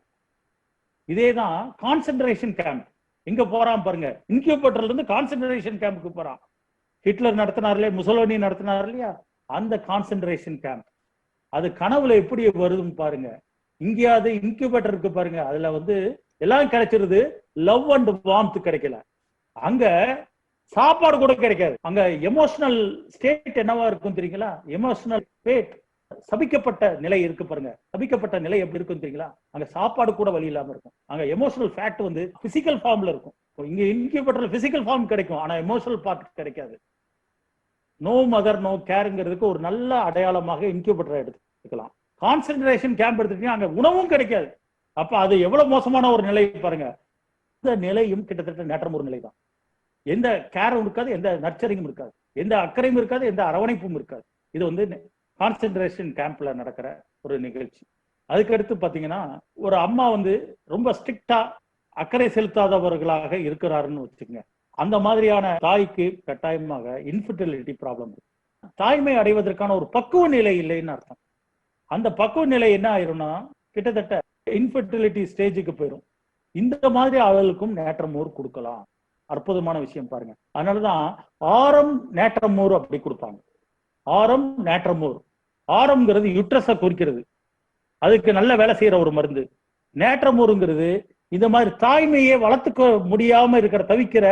இதேதான் கான்சென்ட்ரேஷன் கேம்ப் எங்க போறான் பாருங்க, இன்குபேட்டர்ல இருந்து கான்சென்ட்ரேஷன் கேம்புக்கு போறான். ஹிட்லர் நடத்தினார் இல்லையா, முசோலினி நடத்தினார் இல்லையா, அந்த கான்சென்ட்ரேஷன் கேம்ப் அது கனவுல எப்படி வருதுன்னு பாருங்க. இங்கேயாவது இன்குபேட்டர் இருக்கு பாருங்க, அதுல வந்து எல்லாம் கிடைச்சிருது, லவ் அண்ட் வார்ம்த் கிடைக்கல. அங்க சாப்பாடு கூட கிடைக்காது. அங்க எமோஷனல் ஸ்டேட் என்னவா இருக்கும் தெரியுங்களா, எமோஷனல் ஸ்டேட் சபிக்கப்பட்ட நிலை இருக்கு பாருங்க. சபிக்கப்பட்ட நிலை எப்படி இருக்கும் தெரியுங்களா, அங்க சாப்பாடு கூட வழி இல்லாம இருக்கும். அங்க எமோஷனல் ஃபேக்ட் வந்து பிசிக்கல் ஃபார்ம்ல இருக்கும். இங்க இன்குபேட்டர்ல பிசிக்கல் ஃபார்ம் கிடைக்கும், ஆனா எமோஷனல் பார்ட் கிடைக்காது. நோ மதர் நோ கேருங்கிறதுக்கு ஒரு நல்ல அடையாளமாக இன்குபேட்டரை எடுத்துக்கலாம். கான்சென்ட்ரேஷன் கேம்ப் எடுத்துட்டீங்கன்னா அங்க உணவும் கிடைக்காது. அப்ப அது எவ்வளவு மோசமான ஒரு நிலை பாருங்க. இந்த நிலையும் கிட்டத்தட்ட நேற்றம் ஒரு நிலை தான். எந்த கேரும் இருக்காது, எந்த நர்ச்சரிங்கும் இருக்காது, எந்த அக்கறையும் இருக்காது, எந்த அரவணைப்பும் இருக்காது. இது வந்து கான்சென்ட்ரேஷன் கேம்ப்ல நடக்கிற ஒரு நிகழ்ச்சி. அதுக்கடுத்து பாத்தீங்கன்னா ஒரு அம்மா வந்து ரொம்ப ஸ்ட்ரிக்டா அக்கறை செலுத்தாதவர்களாக இருக்கிறாருன்னு வச்சுக்கோங்க. அந்த மாதிரியான தாய்க்கு கட்டாயமாக இன்ஃபர்டிலிட்டி ப்ராப்ளம் இருக்கு. தாய்மை அடைவதற்கான ஒரு பக்குவ நிலை இல்லைன்னு அர்த்தம். அந்த பக்குவ நிலை என்ன ஆயிரும்னா கிட்டத்தட்ட இன்ஃபர்டிலிட்டி ஸ்டேஜுக்கு போயிடும். இந்த மாதிரி ஆளுக்கும் நேற்றமோர் கொடுக்கலாம். அற்புதமான விஷயம் பாருங்க. அதனாலதான் ஆரம் நேற்றமோர் அப்படி கொடுப்பாங்க. ஆரம் நேற்றமோர். ஆரம்ங்கிறது யுட்ரஸை குறிக்கிறது, அதுக்கு நல்ல வேலை செய்யற ஒரு மருந்து. நேற்றமோருங்கிறது இந்த மாதிரி தாய்மையை வளர்த்துக்க முடியாம இருக்கிற தவிக்கிற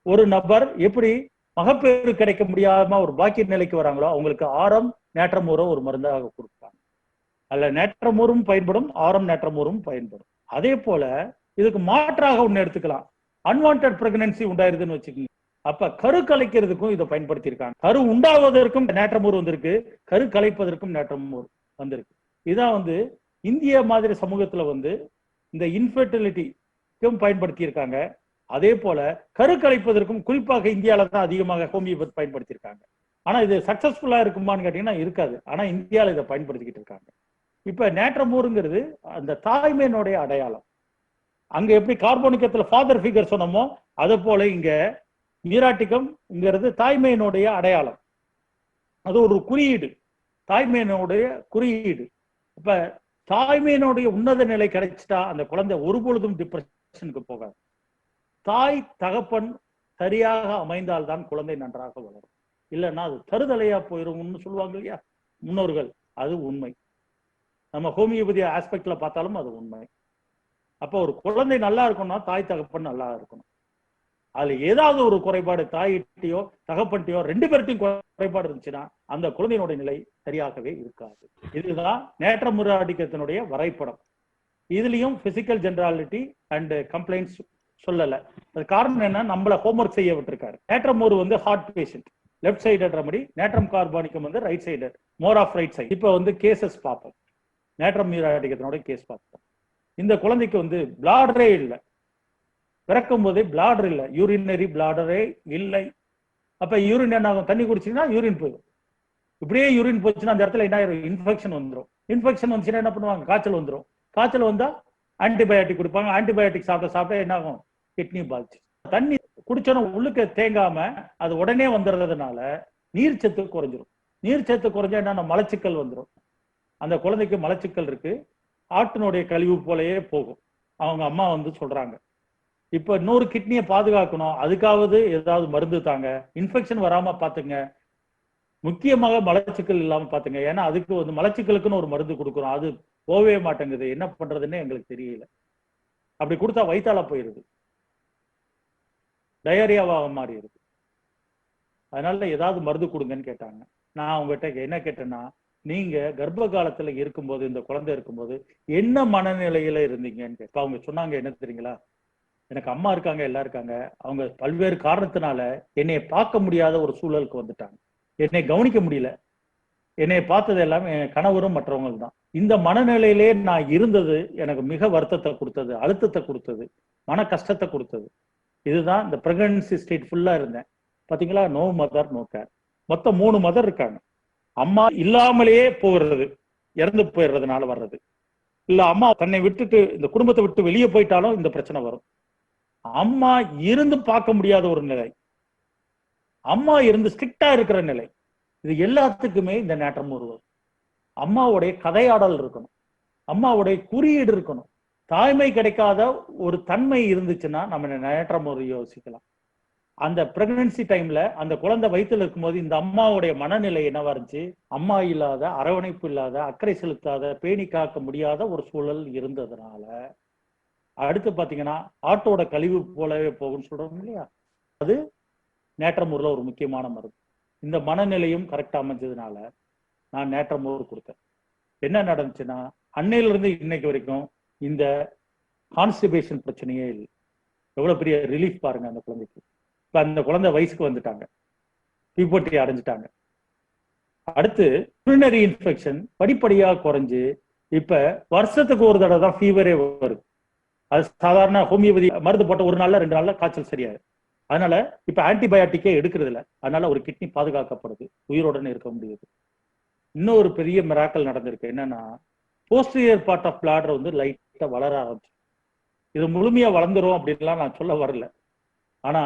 ஒரு நபர் எப்படி மகப்பேறு கிடைக்க முடியாம ஒரு பாக்கிய நிலைக்கு வராங்களோ அவங்களுக்கு ஆரம் நேற்றமோரை ஒரு மருந்தாக கொடுப்பாங்க. அதுல நேற்றமோரும் பயன்படும், ஆரம் நேற்றமோரும் பயன்படும். அதே போல இதுக்கு மாற்றாக ஒண்ணு எடுத்துக்கலாம். அன்வான்ட் பிரெக்னன்சி உண்டாயிருதுன்னு வச்சுக்கோங்க. அப்ப கரு கலைக்கிறதுக்கும் இதை பயன்படுத்தியிருக்காங்க. கரு உண்டாவதற்கும் நேற்றமோர் வந்திருக்கு, கரு கலைப்பதற்கும் நேற்றமோர் வந்திருக்கு. இதான் வந்து இந்திய மாதிரி சமூகத்துல வந்து இந்த இன்ஃபர்டிலிட்டிக்கும் பயன்படுத்தி இருக்காங்க. அதே போல கரு கலைப்பதற்கும் குறிப்பாக இந்தியாவில தான் அதிகமாக ஹோமியோபதி பயன்படுத்தியிருக்காங்க. ஆனா இது சக்சஸ்ஃபுல்லா இருக்குமான்னு கேட்டீங்கன்னா இருக்காது. ஆனா இந்தியாவில இதை பயன்படுத்திக்கிட்டு இருக்காங்க. இப்ப நேற்றமோருங்கிறது அந்த தாய்மையினுடைய அடையாளம். அங்க எப்படி கார்போனிக்கத்துல ஃபாதர் ஃபிகர் சொன்னோமோ அதே போல இங்க மீராட்டிகம்ங்கிறது தாய்மையினுடைய அடையாளம். அது ஒரு குறியீடு, தாய்மையினுடைய குறியீடு. இப்ப தாய்மையினுடைய உன்னத நிலை கிடைச்சிட்டா அந்த குழந்தை ஒருபொழுதும் டிப்ரெஷனுக்கு போகாது. தாய் தகப்பன் சரியாக அமைந்தால்தான் குழந்தை நன்றாக வளரும். இல்லைன்னா அது தருதலையா போயிரும்னு சொல்லுவாங்க இல்லையா முன்னோர்கள், அது உண்மை. நம்ம ஹோமியோபதி ஆஸ்பெக்ட்ல பார்த்தாலும் அது உண்மை. அப்போ ஒரு குழந்தை நல்லா இருக்கணும்னா தாய் தகப்பன் நல்லா இருக்கணும். அதுல ஏதாவது ஒரு குறைபாடு தாயிட்டையோ தகப்பன்ட்டையோ ரெண்டு பேர்ட்டையும் குறைபாடு இருந்துச்சுன்னா அந்த குழந்தையினுடைய நிலை சரியாகவே இருக்காது. இதுதான் நேற்றமுறாடிக்கத்தினுடைய வரைபடம். இதுலயும் பிசிக்கல் ஜெனராலிட்டி அண்ட் கம்ப்ளைண்ட்ஸ் சொல்லல. அது காரணம் என்ன, நம்மள ஹோம்ஒர்க் செய்ய விட்டுருக்காரு. நேற்றமோர் வந்து heart patient, left side remedy. Natrum carbonicum வந்து right side, more of right side. இப்ப வந்து கேசஸ் பார்ப்போம். நேற்றம் மீராடிக்கத்தினுடைய கேஸ் பார்ப்போம். இந்த குழந்தைக்கு வந்து பிளாடரே இல்லை, பிறக்கும் போதே பிளாடர் இல்லை, யூரினரி பிளாடரே இல்லை. அப்ப யூரின் என்ன ஆகும், தண்ணி குடிச்சீங்கன்னா யூரின் போயிடும். இப்படியே யூரின் போச்சுன்னா அந்த இடத்துல என்ன ஆயிரும், இன்ஃபெக்ஷன் வந்துடும். இன்ஃபெக்ஷன் வந்துச்சுன்னா என்ன பண்ணுவாங்க, காய்ச்சல் வந்துடும். காய்ச்சல் வந்தா ஆன்டிபயோட்டிக் கொடுப்பாங்க. ஆன்டிபயோட்டிக் சாப்பிட்ட என்ன ஆகும், கிட்னி பாதிச்சு. தண்ணி குடிச்சோன்னா உள்ளுக்க தேங்காம அது உடனே வந்துடுறதுனால நீர்ச்சத்து குறைஞ்சிரும். நீர்ச்சத்து குறைஞ்சா என்ன, மலச்சிக்கல் வந்துடும். அந்த குழந்தைக்கு மலச்சிக்கல் இருக்கு, ஆட்டினுடைய கழிவு போலயே போகும். அவங்க அம்மா வந்து சொல்றாங்க, இப்ப இன்னொரு கிட்னியை பாதுகாக்கணும், அதுக்காவது ஏதாவது மருந்து தாங்க, இன்ஃபெக்ஷன் வராம பாத்துங்க, முக்கியமாக மலச்சிக்கல் இல்லாம பாத்துங்க. ஏன்னா அதுக்கு வந்து மலச்சிக்கலுக்குன்னு ஒரு மருந்து கொடுக்குறோம், அது போகவே மாட்டேங்குது, என்ன பண்றதுன்னு எங்களுக்கு தெரியல. அப்படி கொடுத்தா வயித்தால போயிருது, டயரியாவாக மாறிடுது. அதனால ஏதாவது மருந்து கொடுங்கன்னு கேட்டாங்க. நான் அவங்ககிட்ட என்ன கேட்டேன்னா, நீங்க கர்ப்ப காலத்துல இருக்கும்போது, இந்த குழந்தை இருக்கும்போது என்ன மனநிலையில இருந்தீங்கன்னு கேட்க. அவங்க சொன்னாங்க என்ன தெரியுங்களா, எனக்கு அம்மா இருக்காங்க, எல்லாம் இருக்காங்க, அவங்க பல்வேறு காரணத்தினால என்னைய பார்க்க முடியாத ஒரு சூழலுக்கு வந்துட்டாங்க, என்னை கவனிக்க முடியல, என்னை பார்த்தது எல்லாமே என் கணவரும் மற்றவங்க தான். இந்த மனநிலையிலே நான் இருந்தது எனக்கு மிக வருத்தத்தை கொடுத்தது, அழுத்தத்தை கொடுத்தது, மன கஷ்டத்தை கொடுத்தது. இதுதான் இந்த பிரெக்னன்சி ஸ்டேட் ஃபுல்லா இருந்தேன். பாத்தீங்களா, நோ மதர் நோ கேர். மொத்தம் 3 மதர் இருக்காங்க. அம்மா இல்லாமலேயே போகிறது, இறந்து போயிடுறதுனால வர்றது, இல்ல அம்மா தன்னை விட்டுட்டு இந்த குடும்பத்தை விட்டு வெளியே போயிட்டாலும் இந்த பிரச்சனை வரும். அம்மா இருந்து பார்க்க முடியாத ஒரு நிலை, அம்மா இருந்து ஸ்ட்ரிக்டா இருக்கிற நிலை, இது எல்லாத்துக்குமே இந்த நேற்றம் உருவம். அம்மாவுடைய கதையாடல் இருக்கணும், அம்மாவுடைய குறியீடு இருக்கணும். தாய்மை கிடைக்காத ஒரு தன்மை இருந்துச்சுன்னா நம்ம நேற்றம் ஒரு யோசிக்கலாம். அந்த பிரெக்னன்சி டைம்ல அந்த குழந்தை வயிற்றுல இருக்கும்போது இந்த அம்மாவுடைய மனநிலை என்னவா இருந்துச்சு, அம்மா இல்லாத, அரவணைப்பு இல்லாத, அக்கறை செலுத்தாத, பேணி காக்க முடியாத ஒரு சூழல் இருந்ததுனால அடுத்து பாத்தீங்கன்னா ஆட்டோட கழிவு போலவே போகும்னு சொல்றோம் இல்லையா, அது நேற்றமூர்ல ஒரு முக்கியமான மருந்து. இந்த மனநிலையும் கரெக்டா அமைஞ்சதுனால நான் நேற்றமூர் கொடுத்தேன். என்ன நடந்துச்சுன்னா, அன்னையில இருந்து இன்னைக்கு வரைக்கும் இந்த கான்ஸ்டிபேஷன் பிரச்சனையே இல்லை. எவ்வளவு பெரிய ரிலீஃப் பாருங்க அந்த குழந்தைக்கு. இப்ப அந்த குழந்தை வயசுக்கு வந்துட்டாங்க. பிபோட்டி அடைஞ்சிட்டாங்க. அடுத்து யூரினரி இன்ஃபெக்ஷன் படிப்படியா குறைஞ்சு இப்ப வருஷத்துக்கு ஒரு தடவை தான் ஃபீவரே வருது. அது சாதாரண ஹோமியோபதி மருந்து போட்ட ஒரு நாள்ல 2 நாள்ல காய்ச்சல் சரியாது. அதனால இப்ப ஆன்டிபயோட்டிக்கே எடுக்கிறது இல்லை. அதனால ஒரு கிட்னி பாதுகாக்கப்படுது, உயிரோடனே இருக்க முடியுது. இன்னொரு பெரிய மிராக்கல் நடந்திருக்கு. என்னன்னா, போஸ்டீரியர் பார்ட் ஆஃப் பிளாடர் வந்து லைட்டா வளர ஆரம்பிச்சு. இது முழுமையா வளர்ந்துரும் அப்படின்லாம் நான் சொல்ல வரல. ஆனா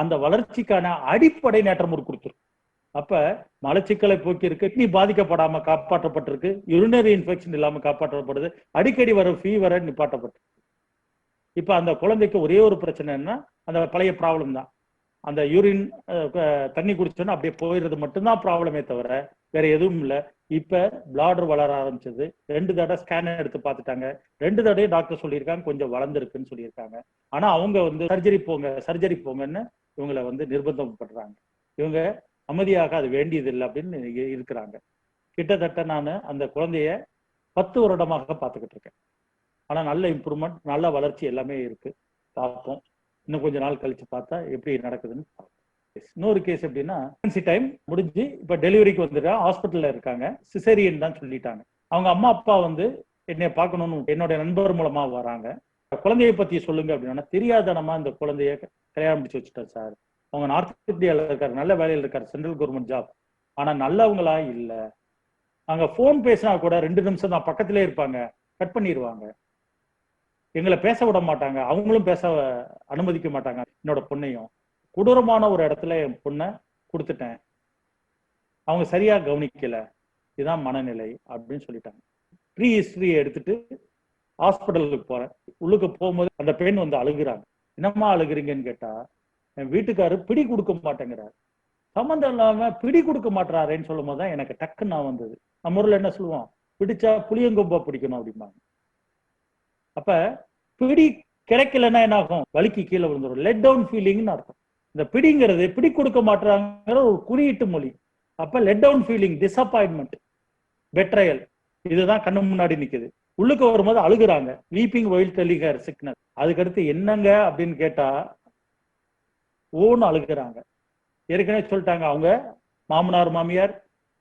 அந்த வளர்ச்சிக்கான அடிப்படை நேற்றமுறு கொடுத்துரும். அப்ப மலச்சிக்கலை போக்கி இருக்கு, கிட்னி பாதிக்கப்படாம காப்பாற்றப்பட்டிருக்கு, யூரினரி இன்ஃபெக்ஷன் இல்லாம காப்பாற்றப்படுது, அடிக்கடி வரும் ஃபீவரை நிப்பாட்டப்பட்டிருக்கு. இப்ப அந்த குழந்தைக்கு ஒரே ஒரு பிரச்சனை என்ன, அந்த பழைய ப்ராப்ளம் தான். அந்த யூரின் தண்ணி குடிச்சோன்னா அப்படியே போயிடுறது மட்டும்தான் ப்ராப்ளமே தவிர வேற எதுவும் இல்லை. இப்ப பிளாடர் வளர ஆரம்பிச்சது. 2 தடவை ஸ்கேன் எடுத்து பார்த்துட்டாங்க. 2 தடவையும் டாக்டர் சொல்லியிருக்காங்க கொஞ்சம் வளர்ந்துருக்குன்னு சொல்லியிருக்காங்க. ஆனா அவங்க வந்து சர்ஜரி போங்கன்னு இவங்களை வந்து நிர்பந்தம் பண்றாங்க. இவங்க அமைதியாக அது வேண்டியது இல்லை அப்படின்னு இருக்கிறாங்க. கிட்டத்தட்ட நான் அந்த குழந்தைய 10 வருடமாக பார்த்துக்கிட்டு இருக்கேன். ஆனா நல்ல இம்ப்ரூவ்மெண்ட், நல்ல வளர்ச்சி எல்லாமே இருக்கு. பார்ப்போம், இன்னும் கொஞ்ச நாள் கழிச்சு பார்த்தா எப்படி நடக்குதுன்னு பார்ப்போம். இன்னொரு கேஸ் எப்படின்னா, டைம் முடிஞ்சு இப்ப டெலிவரிக்கு வந்துட்டா ஹாஸ்பிட்டல்ல இருக்காங்க, சிசேரியன் தான் சொல்லிட்டாங்க. அவங்க அம்மா அப்பா வந்து என்னை பார்க்கணும்னு என்னுடைய நண்பர் மூலமா வராங்க. குழந்தைய பத்தி சொல்லுங்க அப்படின்னா, தெரியாதனமா இந்த குழந்தைய கல்யாணம் முடிச்சு வச்சுட்டார் சார். அவங்க நார்த் இந்தியாவில் இருக்காரு, நல்ல வேலையில் இருக்காரு, சென்ட்ரல் கவர்மெண்ட் ஜாப். ஆனா நல்லவங்களா இல்ல. அங்க போன் பேசினா கூட 2 நிமிஷம் தான், பக்கத்திலே இருப்பாங்க, கட் பண்ணிடுவாங்க. எங்களை பேச விட மாட்டாங்க, அவங்களும் பேச அனுமதிக்க மாட்டாங்க. என்னோட பொண்ணையும் கொடூரமான ஒரு இடத்துல என் பொண்ணை கொடுத்துட்டேன், அவங்க சரியா கவனிக்கல, இதுதான் மனநிலை அப்படின்னு சொல்லிட்டாங்க. ப்ரீ ஹிஸ்டரியை எடுத்துட்டு ஹாஸ்பிட்டலுக்கு போறேன். உள்ளுக்கு போகும்போது அந்த பெண் வந்து அழுகுறாங்க. என்னம்மா அழுகுறீங்கன்னு கேட்டா, என் வீட்டுக்காரு பிடி கொடுக்க மாட்டேங்கிறாரு. சம்மந்தம் இல்லாம பிடி கொடுக்க மாட்டாருன்னு சொல்லும் போதுதான் எனக்கு டக்குன்னு நான் வந்தது. நம்ம ஊர்ல என்ன சொல்லுவோம், பிடிச்சா புளியங்கொம்பா பிடிக்கணும் அப்படிம்பாங்க. அப்ப பிடி கிடைக்கலன்னா என்ன ஆகும், வலிக்கு கீழே விழுந்துடும். லெட் டவுன் ஃபீலிங்னு அர்த்தம். இந்த பிடிங்கிறது பிடி கொடுக்க மாட்டாங்கிற ஒரு குறியீட்டு மொழி. அப்ப லெட் டவுன் ஃபீலிங், டிசப்பாயின்மெண்ட், பெட்ரையல், இதுதான் கண்ணு முன்னாடி நிக்குது. உள்ளுக்கு வரும்போது அழுகுறாங்க, weeping while telling her sickness. அதுக்கடுத்து என்னங்க அப்படின்னு கேட்டா ஓன்னு அழுகுறாங்க. ஏற்கனவே சொல்லிட்டாங்க, அவங்க மாமனார் மாமியார்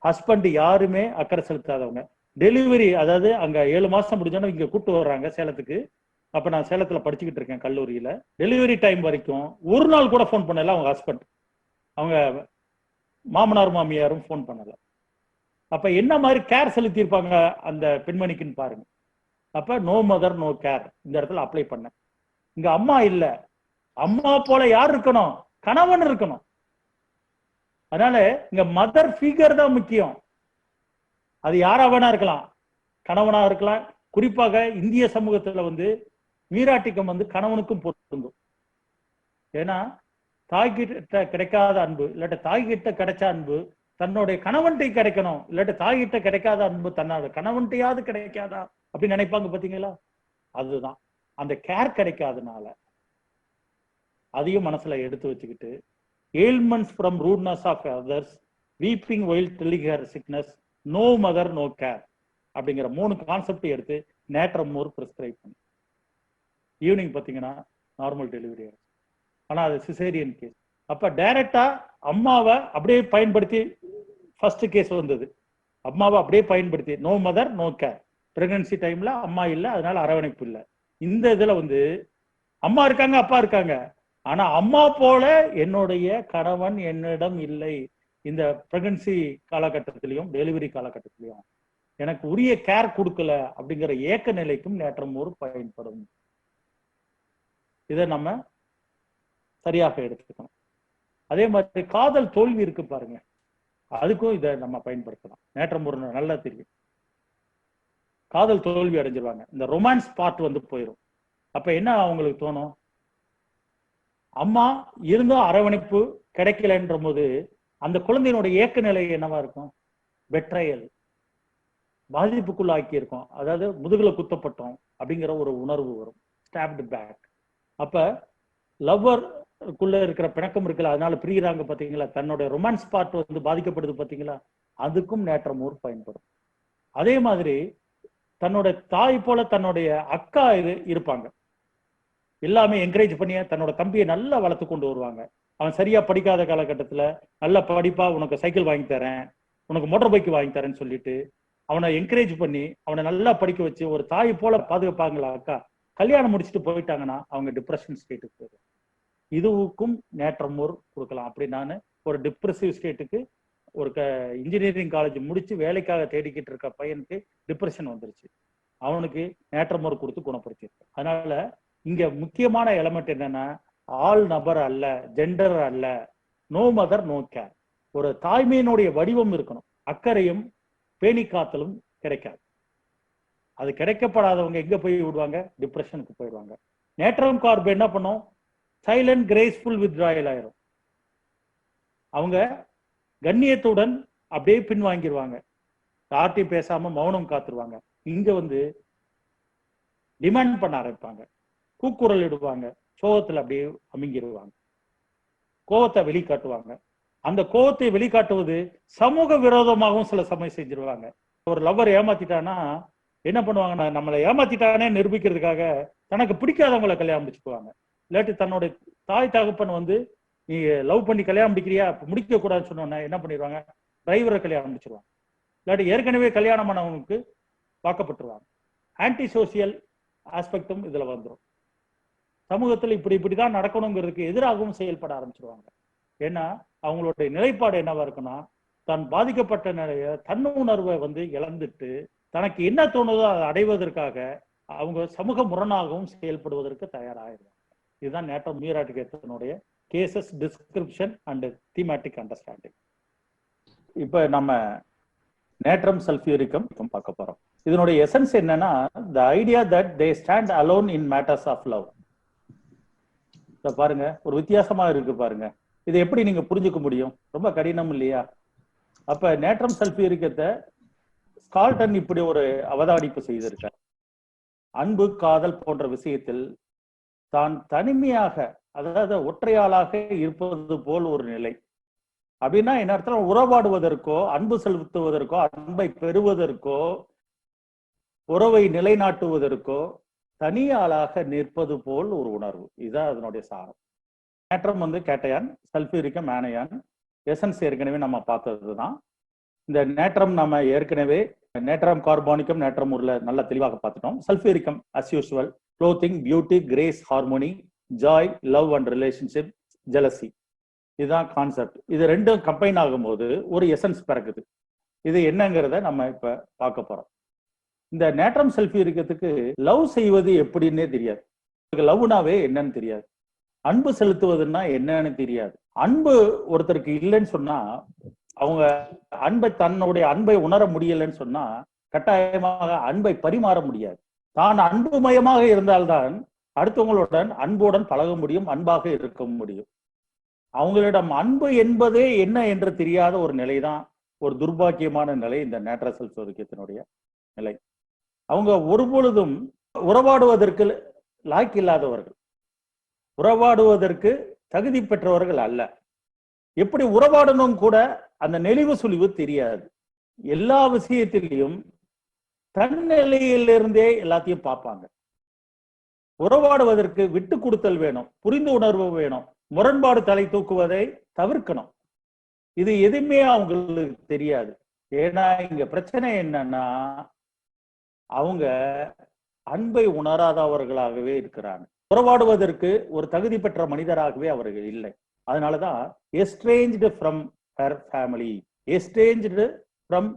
ஹஸ்பண்ட் யாருமே அக்கறை செலுத்தாதவங்க. டெலிவரி, அதாவது அங்க 7 மாசம் முடிஞ்சோன்னா இங்க கூப்பிட்டு வர்றாங்க சேலத்துக்கு. அப்ப நான் சேலத்துல படிச்சுக்கிட்டு இருக்கேன் கல்லூரியில. டெலிவரி டைம் வரைக்கும் ஒரு நாள் கூட போன் பண்ணல அவங்க ஹஸ்பண்ட், அவங்க மாமனார் மாமியாரும் போன் பண்ணல. அப்ப என்ன மாதிரி கேர் செலுத்தி இருப்பாங்க அந்த பெண்மணிக்குன்னு பாருங்க. அப்ப நோ மதர் நோ கேர் இந்த இடத்துல அப்ளை பண்ண. இங்க அம்மா இல்ல, அம்மா போல யார் இருக்கணும், கணவன் இருக்கணும். அதனால இங்க மதர் ஃபிகர் தான் முக்கியம். அது யாரா வேணா இருக்கலாம், கணவனா இருக்கலாம். குறிப்பாக இந்திய சமூகத்துல வந்து மீராட்டிக்கம் வந்து கணவனுக்கும் பொருந்தும். ஏன்னா தாய்கிட்ட கிடைக்காத அன்பு, இல்லாட்ட தாய்கிட்ட கிடைச்ச அன்பு தன்னுடைய கணவன்கிட்ட கிடைக்கணும், இல்லாட்ட தாய்கிட்ட கிடைக்காத அன்பு தன்னோட கணவன்கிட்டையாவது கிடைக்காதா அப்படின்னு நினைப்பாங்க பாத்தீங்களா. அதுதான் அந்த கேர் கிடைக்காதனால அதையும் மனசுல எடுத்து வச்சுக்கிட்டு, ailments from rudeness of others, weeping while telling her sickness, no mother no care அப்படிங்கிற 3 கான்செப்ட் எடுத்து நேட்ரமோர் பிரிஸ்கிரைப் பண்ணி ஈவினிங் பார்த்தீங்கன்னா நார்மல் டெலிவரி ஆயிடுச்சு. ஆனா அது சிசேரியன் கேஸ். அப்ப டைரக்டா அம்மாவை அப்படியே பயன்படுத்தி ஃபர்ஸ்ட் கேஸ் வந்தது. அம்மாவை அப்படியே பயன்படுத்தி no mother no care. Pregnancy டைம்ல அம்மா இல்லை, அதனால அரவணைப்பு இல்லை. இந்த இதுல வந்து அம்மா இருக்காங்க, அப்பா இருக்காங்க, ஆனா அம்மா போல என்னுடைய கணவன் என்னிடம் இல்லை. இந்த பிரெக்னன்சி காலகட்டத்திலையும் டெலிவரி காலகட்டத்திலையும் எனக்கு உரிய கேர் கொடுக்கல அப்படிங்கிற ஏக்க நிலைக்கும் நேற்றமோர் பயன்படும். இதை நம்ம சரியாக எடுத்துக்கணும். அதே மாதிரி காதல் தோல்வி இருக்கு பாருங்க, அதுக்கும் இதை நம்ம பயன்படுத்தலாம். நேற்றமோர் நல்லா தெரியும், காதல் தோல்வி அடைஞ்சிருவாங்க, இந்த ரொமான்ஸ் பார்ட் வந்து போயிடும். அப்ப என்ன அவங்களுக்கு தோணும், அம்மா இருந்தும் அரவணைப்பு கிடைக்கலன்ற போது அந்த குழந்தையினுடைய ஏக்க நிலை என்னவா இருக்கும், பெட்ரையல், பாதிப்புக்குள்ளாக்கி இருக்கும். அதாவது முதுகுல குத்தப்பட்டோம் அப்படிங்கிற ஒரு உணர்வு வரும், ஸ்டாப்டு பேக். அப்ப லவ்வருக்குள்ள இருக்கிற பிணக்கம் இருக்குல்ல, அதனால பிரிகிறாங்க பாத்தீங்களா, தன்னுடைய ரொமான்ஸ் பார்ட் வந்து பாதிக்கப்படுது பாத்தீங்களா, அதுக்கும் நேற்றமோர் பயன்படும். அதே மாதிரி தன்னுடைய தாய் போல தன்னுடைய அக்கா இருப்பாங்க, எல்லாமே என்கரேஜ் பண்ணி தன்னோட தம்பியை நல்லா வளர்த்து கொண்டு வருவாங்க. அவன் சரியா படிக்காத காலகட்டத்துல நல்ல படிப்பா உனக்கு சைக்கிள் வாங்கி தரேன், உனக்கு மோட்டார் பைக் வாங்கி தரேன்னு சொல்லிட்டு அவனை என்கரேஜ் பண்ணி அவனை நல்லா படிக்க வச்சு ஒரு தாய் போல பாதுகாப்பாங்களா அக்கா, கல்யாணம் முடிச்சுட்டு போயிட்டாங்கன்னா அவங்க டிப்ரெஷன் ஸ்டேட்டுக்கு போயிடும். இதுவுக்கும் நேற்றமோர் கொடுக்கலாம். அப்படி நான் ஒரு டிப்ரெசிவ் ஸ்டேட்டுக்கு ஒரு இன்ஜினியரிங் காலேஜ் முடிச்சு வேலைக்காக தேடிக்கிட்டு இருக்க பையனுக்கு டிப்ரெஷன் வந்துருச்சு, அவனுக்கு நேற்றமோர் கொடுத்து குணப்படுத்திருக்கு. அதனால இங்க முக்கியமான எலமெண்ட் என்னன்னா, ஆள் நபர் அல்ல, ஜெண்டர் அல்ல, நோ மதர் நோ கேர். ஒரு தாய்மையினுடைய வடிவம் இருக்கணும், அக்கறையும் பேணி காத்தலும் கிடைக்காது. அது கிடைக்கப்படாதவங்க எங்க போய் விடுவாங்க, டிப்ரெஷனுக்கு போயிடுவாங்க. நேட்ரம் கார்பு என்ன பண்ணும், சைலண்ட் கிரேஸ்ஃபுல் வித்ட்ராயல் ஆயிரும். அவங்க கண்ணியத்துடன் அப்படியே பின் வாங்கிடுவாங்க, யார்ட்டையும் பேசாம மௌனம் காத்துருவாங்க. இங்க வந்து டிமாண்ட் பண்ண ஆரம்பிப்பாங்க, கூக்குரல் இடுவாங்க, சோகத்துல அப்படியே அமுங்கிடுவாங்க, கோவத்தை வெளிக்காட்டுவாங்க. அந்த கோவத்தை வெளிக்காட்டுவது சமூக விரோதமாகவும் சில சமயம் செஞ்சிருவாங்க. ஒரு லவ்வர் ஏமாத்திட்டானா என்ன பண்ணுவாங்கன்னா, நம்மளை ஏமாத்திட்டானே நிரூபிக்கிறதுக்காக தனக்கு பிடிக்காதவங்களை கல்யாணம் முடிச்சுக்குவாங்க. இல்லாட்டி தன்னுடைய தாய் தகப்பன் வந்து நீ லவ் பண்ணி கல்யாணம் முடிக்கிறியா, முடிக்க கூடாதுன்னு சொன்னோன்னா என்ன பண்ணிடுவாங்க, டிரைவரை கல்யாணம் முடிச்சிருவாங்க. இல்லாட்டி ஏற்கனவே கல்யாணம் பண்ணவங்களுக்கு வாக்கப்பட்டுருவாங்க. ஆன்டி சோசியல் ஆஸ்பெக்டும் இதுல வந்துடும். சமூகத்தில் இப்படிதான் நடக்கணுங்கிறதுக்கு எதிராகவும் செயல்பட ஆரம்பிச்சிருவாங்க. ஏன்னா அவங்களுடைய நிலைப்பாடு என்னவா இருக்குன்னா, தான் பாதிக்கப்பட்ட நிலைய தன்னுணர்வை வந்து இழந்துட்டு தனக்கு என்ன தோணுதோ அதை அடைவதற்காக அவங்க சமூக முரணாகவும் செயல்படுவதற்கு தயாராகிடுவாங்க. இதுதான் நேட்ரம் மியூராட்டிகேஷனுடைய cases description and thematic understanding. இப்ப நம்ம நேட்ரம் சல்ஃபியூரிக்கம் பார்க்க போறோம். இதனுடைய எசன்ஸ் என்னன்னா, the idea that they stand alone in matters of love. பாருங்க, ஒரு வித்தியாசமா இருக்கு பாருங்க. இதை எப்படி நீங்க புரிஞ்சுக்க முடியும், ரொம்ப கடினம் இல்லையா? அப்ப நேட்ரம் சல்ஃபியூரிக்கத்தை ஸ்கால்டன் இப்படி ஒரு அவதானிப்பு செய்திருக்கார். அன்பு, காதல் போன்ற விஷயத்தில் தான் தனிமையாக, அதாவது ஒற்றையாளாக இருப்பது போல் ஒரு நிலை. அப்படின்னா என்ன அர்த்தம், உறவாடுவதற்கோ அன்பு செலுத்துவதற்கோ அன்பை பெறுவதற்கோ உறவை நிலைநாட்டுவதற்கோ தனியாளாக நிற்பது போல் ஒரு உணர்வு. இதுதான் அதனுடைய சாரம். நேட்ரம் வந்து கேட்டையான், சல்ஃபியூரிக்கம் ஆனையான். எசன்ஸ் ஏற்கனவே நம்ம பார்த்ததுதான். இந்த நேட்ரம் நம்ம ஏற்கனவே நேட்ரம் கார்பானிக்கம் நேட்ரம் உள்ள நல்ல தெளிவாக பார்த்துட்டோம். Sulphuricum as usual clothing, beauty, grace, harmony, joy, love and relationship, jealousy. இதுதான் கான்செப்ட். இது ரெண்டும் கம்பைன் ஆகும்போது ஒரு எசன்ஸ் பிறகுது. இது என்னங்கிறத நம்ம இப்ப பார்க்க போறோம். இந்த நேட்ரம் சல்ஃபியூரிக்கத்துக்கு லவ் செய்வது எப்படின்னே தெரியாது, லவ்னாவே என்னன்னு தெரியாது, அன்பு செலுத்துவதுன்னா என்னன்னு தெரியாது. அன்பு ஒருத்தருக்கு இல்லைன்னு சொன்னா, அவங்க தன்னுடைய அன்பை உணர முடியலன்னு சொன்னா கட்டாயமாக அன்பை பரிமாற முடியாது. தான் அன்புமயமாக இருந்தால்தான் அடுத்தவங்களுடன் அன்புடன் பழக முடியும், அன்பாக இருக்க முடியும். அவங்களிடம் அன்பு என்பதே என்ன என்று தெரியாத ஒரு நிலைதான் ஒரு துர்பாக்கியமான நிலை இந்த நேட்ரம் சல்ஃபியூரிக்கத்தினுடைய நிலை. அவங்க ஒருபொழுதும் உறவாடுவதற்கு லாய்க்கு இல்லாதவர்கள், உறவாடுவதற்கு தகுதி பெற்றவர்கள் அல்ல. எப்படி உறவாடணும் கூட அந்த நெளிவு சுழிவு தெரியாது. எல்லா விஷயத்திலையும் தன்னிலையிலிருந்தே எல்லாத்தையும் பார்ப்பாங்க. உறவாடுவதற்கு விட்டு கொடுத்தல் வேணும், புரிந்து உணர்வு வேணும், முரண்பாடு தலை தூக்குவதை தவிர்க்கணும். இது எதுவுமே அவங்களுக்கு தெரியாது. ஏன்னா இங்க பிரச்சனை என்னன்னா, அவங்க அன்பை உணராதவர்களாகவே இருக்கிறாங்க. உறவாடுவதற்கு ஒரு தகுதி பெற்ற மனிதராகவே அவர்கள் இல்லை. அதனாலதான் estranged from her family, estranged from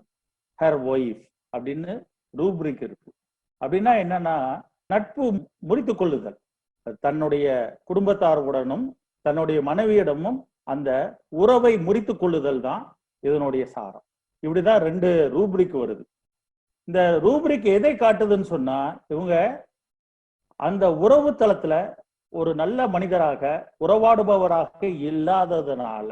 her wife அப்படின்னு ரூப்ரிக் இருக்கு. அப்படின்னா என்னன்னா, நட்பு முறித்து கொள்ளுதல், தன்னுடைய குடும்பத்தாருடனும் தன்னுடைய மனைவியிடமும் அந்த உறவை முறித்து கொள்ளுதல் தான் இதனுடைய சாரம். இப்படிதான் 2 ரூப்ரிக் வருது. இந்த ரூப்ரிக் எதை காட்டுதுன்னு சொன்னா, இவங்க அந்த உறவு தளத்துல ஒரு நல்ல மனிதராக உறவாடுபவராக இல்லாததுனால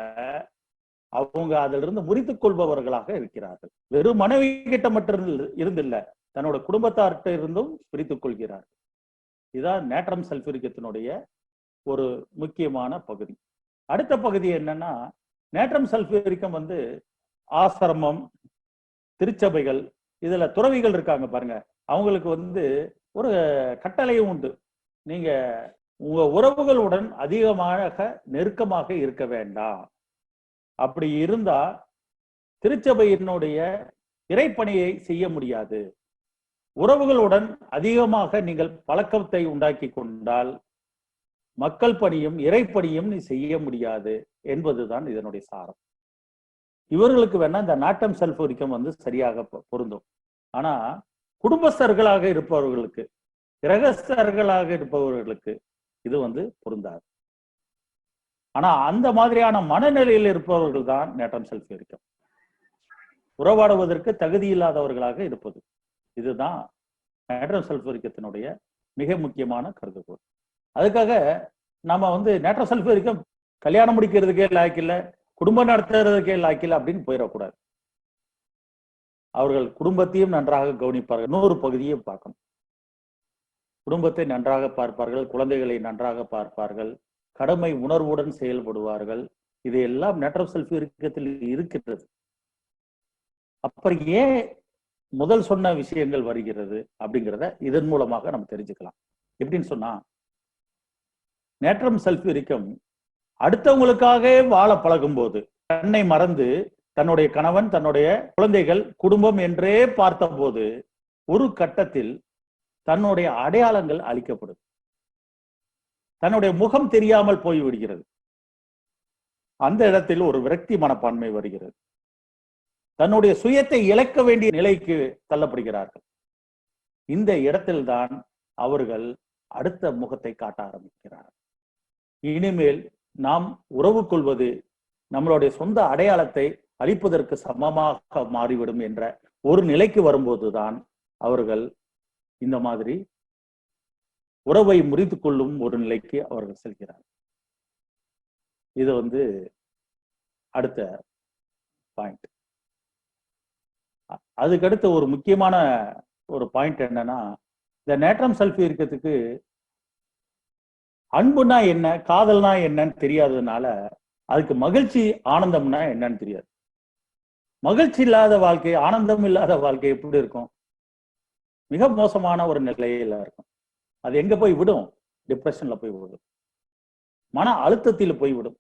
அவங்க அதுல இருந்து முறித்துக் கொள்பவர்களாக இருக்கிறார்கள். வெறும் மனைவி கிட்ட மட்டும் இருந்தில்ல, தன்னோட குடும்பத்தார்கிட்ட இருந்தும் பிரித்துக் கொள்கிறார்கள். இதுதான் நேட்ரம் சல்ஃபியூரிக்கத்தினுடைய ஒரு முக்கியமான பகுதி. அடுத்த பகுதி என்னன்னா, நேட்ரம் சல்ஃபியூரிக்கம் வந்து ஆசிரமம், திருச்சபைகள், இதுல துறவிகள் இருக்காங்க பாருங்க, அவங்களுக்கு வந்து ஒரு கட்டளையும் உண்டு. நீங்க உங்க உறவுகளுடன் அதிகமாக நெருக்கமாக இருக்க வேண்டாம். அப்படி இருந்தா திருச்சபையினுடைய இறைப்பணியை செய்ய முடியாது. உறவுகளுடன் அதிகமாக நீங்கள் பழக்கத்தை உண்டாக்கி கொண்டால் மக்கள் பணியும் இறைப்பணியும் நீ செய்ய முடியாது என்பதுதான் இதனுடைய சாரம். இவர்களுக்கு வேணா இந்த நாட்டம் சல்பூரிக்கம் சரியாக பொருந்தும். ஆனா குடும்பஸ்தர்களாக இருப்பவர்களுக்கு, கிரகஸ்தர்களாக இருப்பவர்களுக்கு இது பொருந்தாது. ஆனா அந்த மாதிரியான மனநிலையில் இருப்பவர்கள் தான் நேட்டம் சல்பூரிக்கம். உறவாடுவதற்கு தகுதி இல்லாதவர்களாக இருப்பது. இதுதான் நேட்ரம் சல்பூரிக்கத்தினுடைய மிக முக்கியமான கருதுகோள். அதுக்காக நாம நேட்ரம் சல்பூரிக்கம் கல்யாணம் முடிக்கிறதுக்கே லாய்க்கில்லை, குடும்பம் நடத்துறதுக்கே லாய்க்கில்லை அப்படின்னு போயிடக்கூடாது. அவர்கள் குடும்பத்தையும் நன்றாக கவனிப்பார்கள். இன்னொரு பகுதியை பார்க்கணும். குடும்பத்தை நன்றாக பார்ப்பார்கள், குழந்தைகளை நன்றாக பார்ப்பார்கள், கடமை உணர்வுடன் செயல்படுவார்கள். இது எல்லாம் நேட்ரம் சல்பூரிக்கத்தில் இருக்கிறது. அப்புறம் ஏன் முதல் சொன்ன விஷயங்கள் வருகிறது அப்படிங்கிறத இதன் மூலமாக நம்ம தெரிஞ்சுக்கலாம். எப்படின்னு சொன்னா, நேட்ரம் சல்பூரிக்கம் அடுத்தவங்களுக்காக வாழ பழகும் போது, தன்னை மறந்து தன்னுடைய கணவன், தன்னுடைய குழந்தைகள், குடும்பம் என்றே பார்த்த போது ஒரு கட்டத்தில் தன்னுடைய அடையாளங்கள் அழிக்கப்படும். தன்னுடைய முகம் தெரியாமல் போய்விடுகிறது. அந்த இடத்தில் ஒரு விரக்தி மனப்பான்மை வருகிறது. தன்னுடைய சுயத்தை இழக்க வேண்டிய நிலைக்கு தள்ளப்படுகிறார்கள். இந்த இடத்தில்தான் அவர்கள் அடுத்த முகத்தை காட்ட ஆரம்பிக்கிறார்கள். இனிமேல் நாம் உறவு கொள்வது நம்மளுடைய சொந்த அடையாளத்தை அழிப்பதற்கு சமமாக மாறிவிடும் என்ற ஒரு நிலைக்கு வரும்போதுதான் அவர்கள் இந்த மாதிரி உறவை முறித்து கொள்ளும் ஒரு நிலைக்கு அவர்கள் செல்கிறார்கள். இது அடுத்த பாயிண்ட். அதுக்கடுத்த ஒரு முக்கியமான ஒரு பாயிண்ட் என்னன்னா, இந்த நேட்ரம் சல்பூரிக்கத்துக்கு அன்புனா என்ன, காதல்னா என்னன்னு தெரியாததுனால அதுக்கு மகிழ்ச்சி, ஆனந்தம்னா என்னன்னு தெரியாது. மகிழ்ச்சி இல்லாத வாழ்க்கை, ஆனந்தம் இல்லாத வாழ்க்கை எப்படி இருக்கும்? மிக மோசமான ஒரு நிலையில இருக்கும். அது எங்க போய் விடும்? டிப்ரெஷன்ல போய் விடும், மன அழுத்தத்தில் போய்விடும்.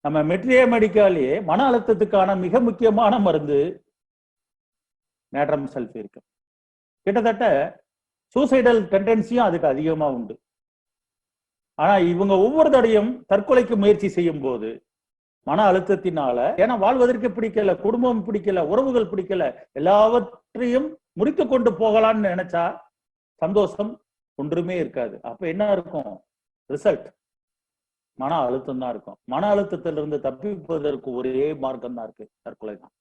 நம்ம மெட்ரியாமெடிக்காலேயே மன அழுத்தத்துக்கான மிக முக்கியமான மருந்து நேட்ரம் சல்பூரிக்கம். கிட்டத்தட்ட சூசைடல் டெண்டன்சியும் அதுக்கு அதிகமா உண்டு. ஆனா இவங்க ஒவ்வொரு தடையும் தற்கொலைக்கு முயற்சி செய்யும் போது மன அழுத்தத்தினால, ஏன்னா வாழ்வதற்கு பிடிக்கல, குடும்பம் பிடிக்கல, உறவுகள் பிடிக்கல, எல்லாவற்றையும் முடித்து கொண்டு போகலான்னு நினைச்சா சந்தோஷம் ஒன்றுமே இருக்காது. அப்ப என்ன இருக்கும்? ரிசல்ட் மன அழுத்தம் தான் இருக்கும். மன அழுத்தத்திலிருந்து தப்பிப்பதற்கு ஒரே மார்க்கம் தான் இருக்கு, தற்கொலை தான்.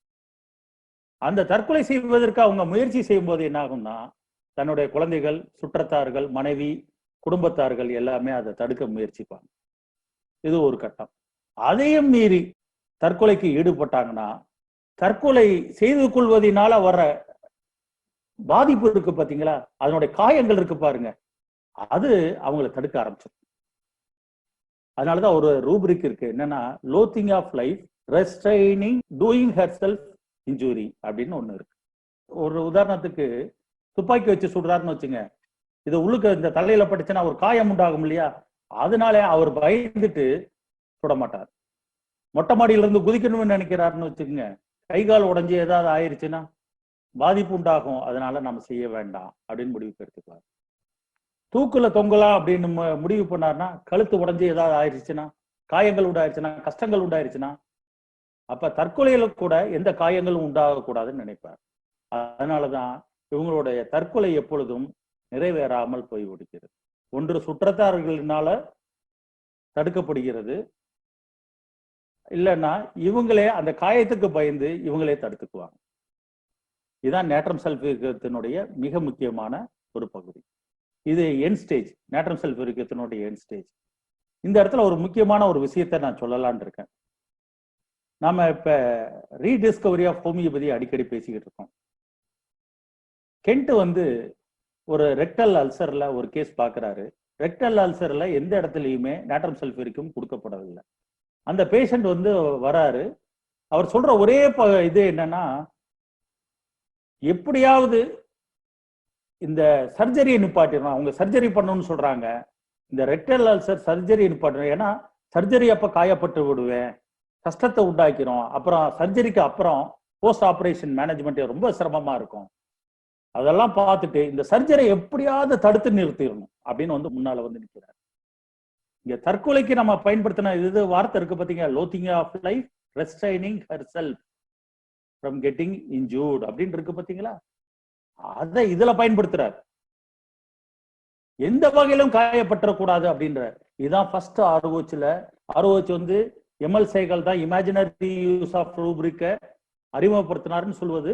அந்த தற்கொலை செய்வதற்கு அவங்க முயற்சி செய்யும் போது என்ன ஆகும்னா, தன்னுடைய குழந்தைகள், சுற்றத்தார்கள், மனைவி, குடும்பத்தார்கள் எல்லாமே அதை தடுக்க முயற்சிப்பாங்க. இது ஒரு கட்டம். அதையும் மீறி தற்கொலைக்கு ஈடுபட்டாங்கன்னா, தற்கொலை செய்து கொள்வதனால வர பாதிப்பு இருக்கு பாத்தீங்களா, அதனுடைய காயங்கள் இருக்கு பாருங்க, அது அவங்களை தடுக்க ஆரம்பிச்சிடும். அதனாலதான் ஒரு ரூப்ரிக் இருக்கு, என்னன்னா loathing of life, restraining doing her self injury அப்படின்னு ஒண்ணு இருக்கு. ஒரு உதாரணத்துக்கு துப்பாக்கி வச்சு சுடுறாருன்னு வச்சுங்க, இது உள்ளுக்கு இந்த தலையில பட்டுச்சுன்னா ஒரு காயம் உண்டாகும் இல்லையா, அதனால அவர் பயந்துட்டு சுட மாட்டார். மொட்டை மாடியில இருந்து குதிக்கணும்னு நினைக்கிறாருன்னு வச்சுக்கோங்க, கை கால் உடஞ்சி ஏதாவது ஆயிடுச்சுன்னா பாதிப்பு உண்டாகும், அதனால நம்ம செய்ய வேண்டாம் அப்படின்னு முடிவுக்கு எடுத்துக்கலாம். தூக்குல தொங்கலாம் அப்படின்னு முடிவு பண்ணாருன்னா, கழுத்து உடஞ்சி ஏதாவது ஆயிடுச்சுன்னா, காயங்கள் உண்டாயிருச்சுன்னா, கஷ்டங்கள் உண்டாயிருச்சுன்னா, அப்ப தற்கொலையில கூட எந்த காயங்களும் உண்டாகக்கூடாதுன்னு நினைப்பார். அதனாலதான் இவங்களுடைய தற்கொலை எப்பொழுதும் நிறைவேறாமல் போய்விடுகிறது. ஒன்று சுற்றத்தார்களினால தடுக்கப்படுகிறது, இல்லைன்னா இவங்களே அந்த காயத்துக்கு பயந்து இவங்களே தடுத்துக்குவாங்க. இதுதான் நேட்ரம் சல்பூரிக்கத்தினுடைய மிக முக்கியமான ஒரு பகுதி. இது எண்ட் ஸ்டேஜ், நேட்ரம் சல்பூரிக்கத்தினுடைய எண்ட் ஸ்டேஜ். இந்த இடத்துல ஒரு முக்கியமான ஒரு விஷயத்தை நான் சொல்லலான் இருக்கேன். நாம இப்ப ரீடிஸ்கவரி ஆஃப் ஹோமியோபதி அடிக்கடி பேசிக்கிட்டு இருக்கோம். கெண்ட் ஒரு ரெக்டல் அல்சர்ல ஒரு கேஸ் பாக்குறாரு. ரெக்டல் அல்சர்ல எந்த இடத்துலயுமே நேட்ரம் சல்பூரிக்கம் கொடுக்கப்படவில்லை. அந்த பேஷண்ட் வராரு. அவர் சொல்ற ஒரே இது என்னன்னா, எப்படியாவது இந்த சர்ஜரியை நிப்பாட்டிடணும், அவங்க சர்ஜரி பண்ணணும்னு சொல்றாங்க, இந்த ரெக்டல் அல்சர் சர்ஜரி இம்பார்ட்டன்ட். ஏன்னா சர்ஜரி அப்ப காயப்பட்டு விடுவேன், கஷ்டத்தை உண்டாக்கிறோம். அப்புறம் சர்ஜரிக்கு அப்புறம் போஸ்ட் ஆபரேஷன் மேனேஜ்மெண்ட் ரொம்ப சிரமமா இருக்கும். அதெல்லாம் பார்த்துட்டு இந்த சர்ஜரி எப்படியாவது தடுத்து நிறுத்திடணும் அப்படின்னு வந்து முன்னால வந்து நிற்கிறார். இங்க தற்கொலைக்கு நம்ம பயன்படுத்தின இது வார்த்தை இருக்கு பாத்தீங்க, loathing of life, restraining herself from getting injured அப்படின்னு இருக்கு பாத்தீங்களா. அதை இதுல பயன்படுத்துறாரு. எந்த வகையிலும் காயப்பற்றக்கூடாது அப்படின்ற இதுதான் ஃபர்ஸ்ட் ஆர்ஓஹெச்ல. ஆர்ஓஹெச் வந்து எம்எல் சேகல் தான் இமேஜினரி யூஸ் ஆஃப் ரூப்ரிக்க அறிமுகப்படுத்தினார்னு சொல்வது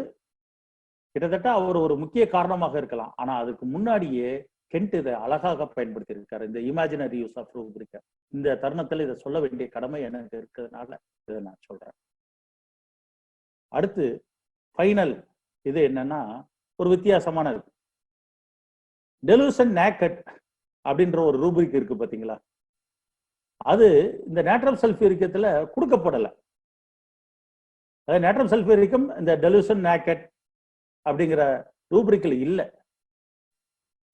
கிட்டத்தட்ட அவர் ஒரு முக்கிய காரணமாக இருக்கலாம். ஆனா அதுக்கு முன்னாடியே கென்ட் இதை அழகாக பயன்படுத்தி இருக்காரு, இந்த இமேஜினரி யூஸ் ஆஃப் ரூப்ரிக்க. இந்த தருணத்தில் இதை சொல்ல வேண்டிய கடமை எனக்கு இருக்கிறதுனால இதை நான் சொல்றேன். அடுத்து ஃபைனல் இது என்னன்னா ஒரு வித்தியாசமான இருக்கு. டெலூஷன் நேக்கட் அப்படின்ற ஒரு ரூபிரிக் இருக்கு பாத்தீங்களா. அது இந்த நேட்ரம் சல்ஃபியூரிக்கத்துல கொடுக்கப்படலை. அதாவது நேட்ரம் சல்ஃபியூரிக்கம் இந்த டெலூஷன் நேக்கட் அப்படிங்கிற ரூபிரிக்கில் இல்லை.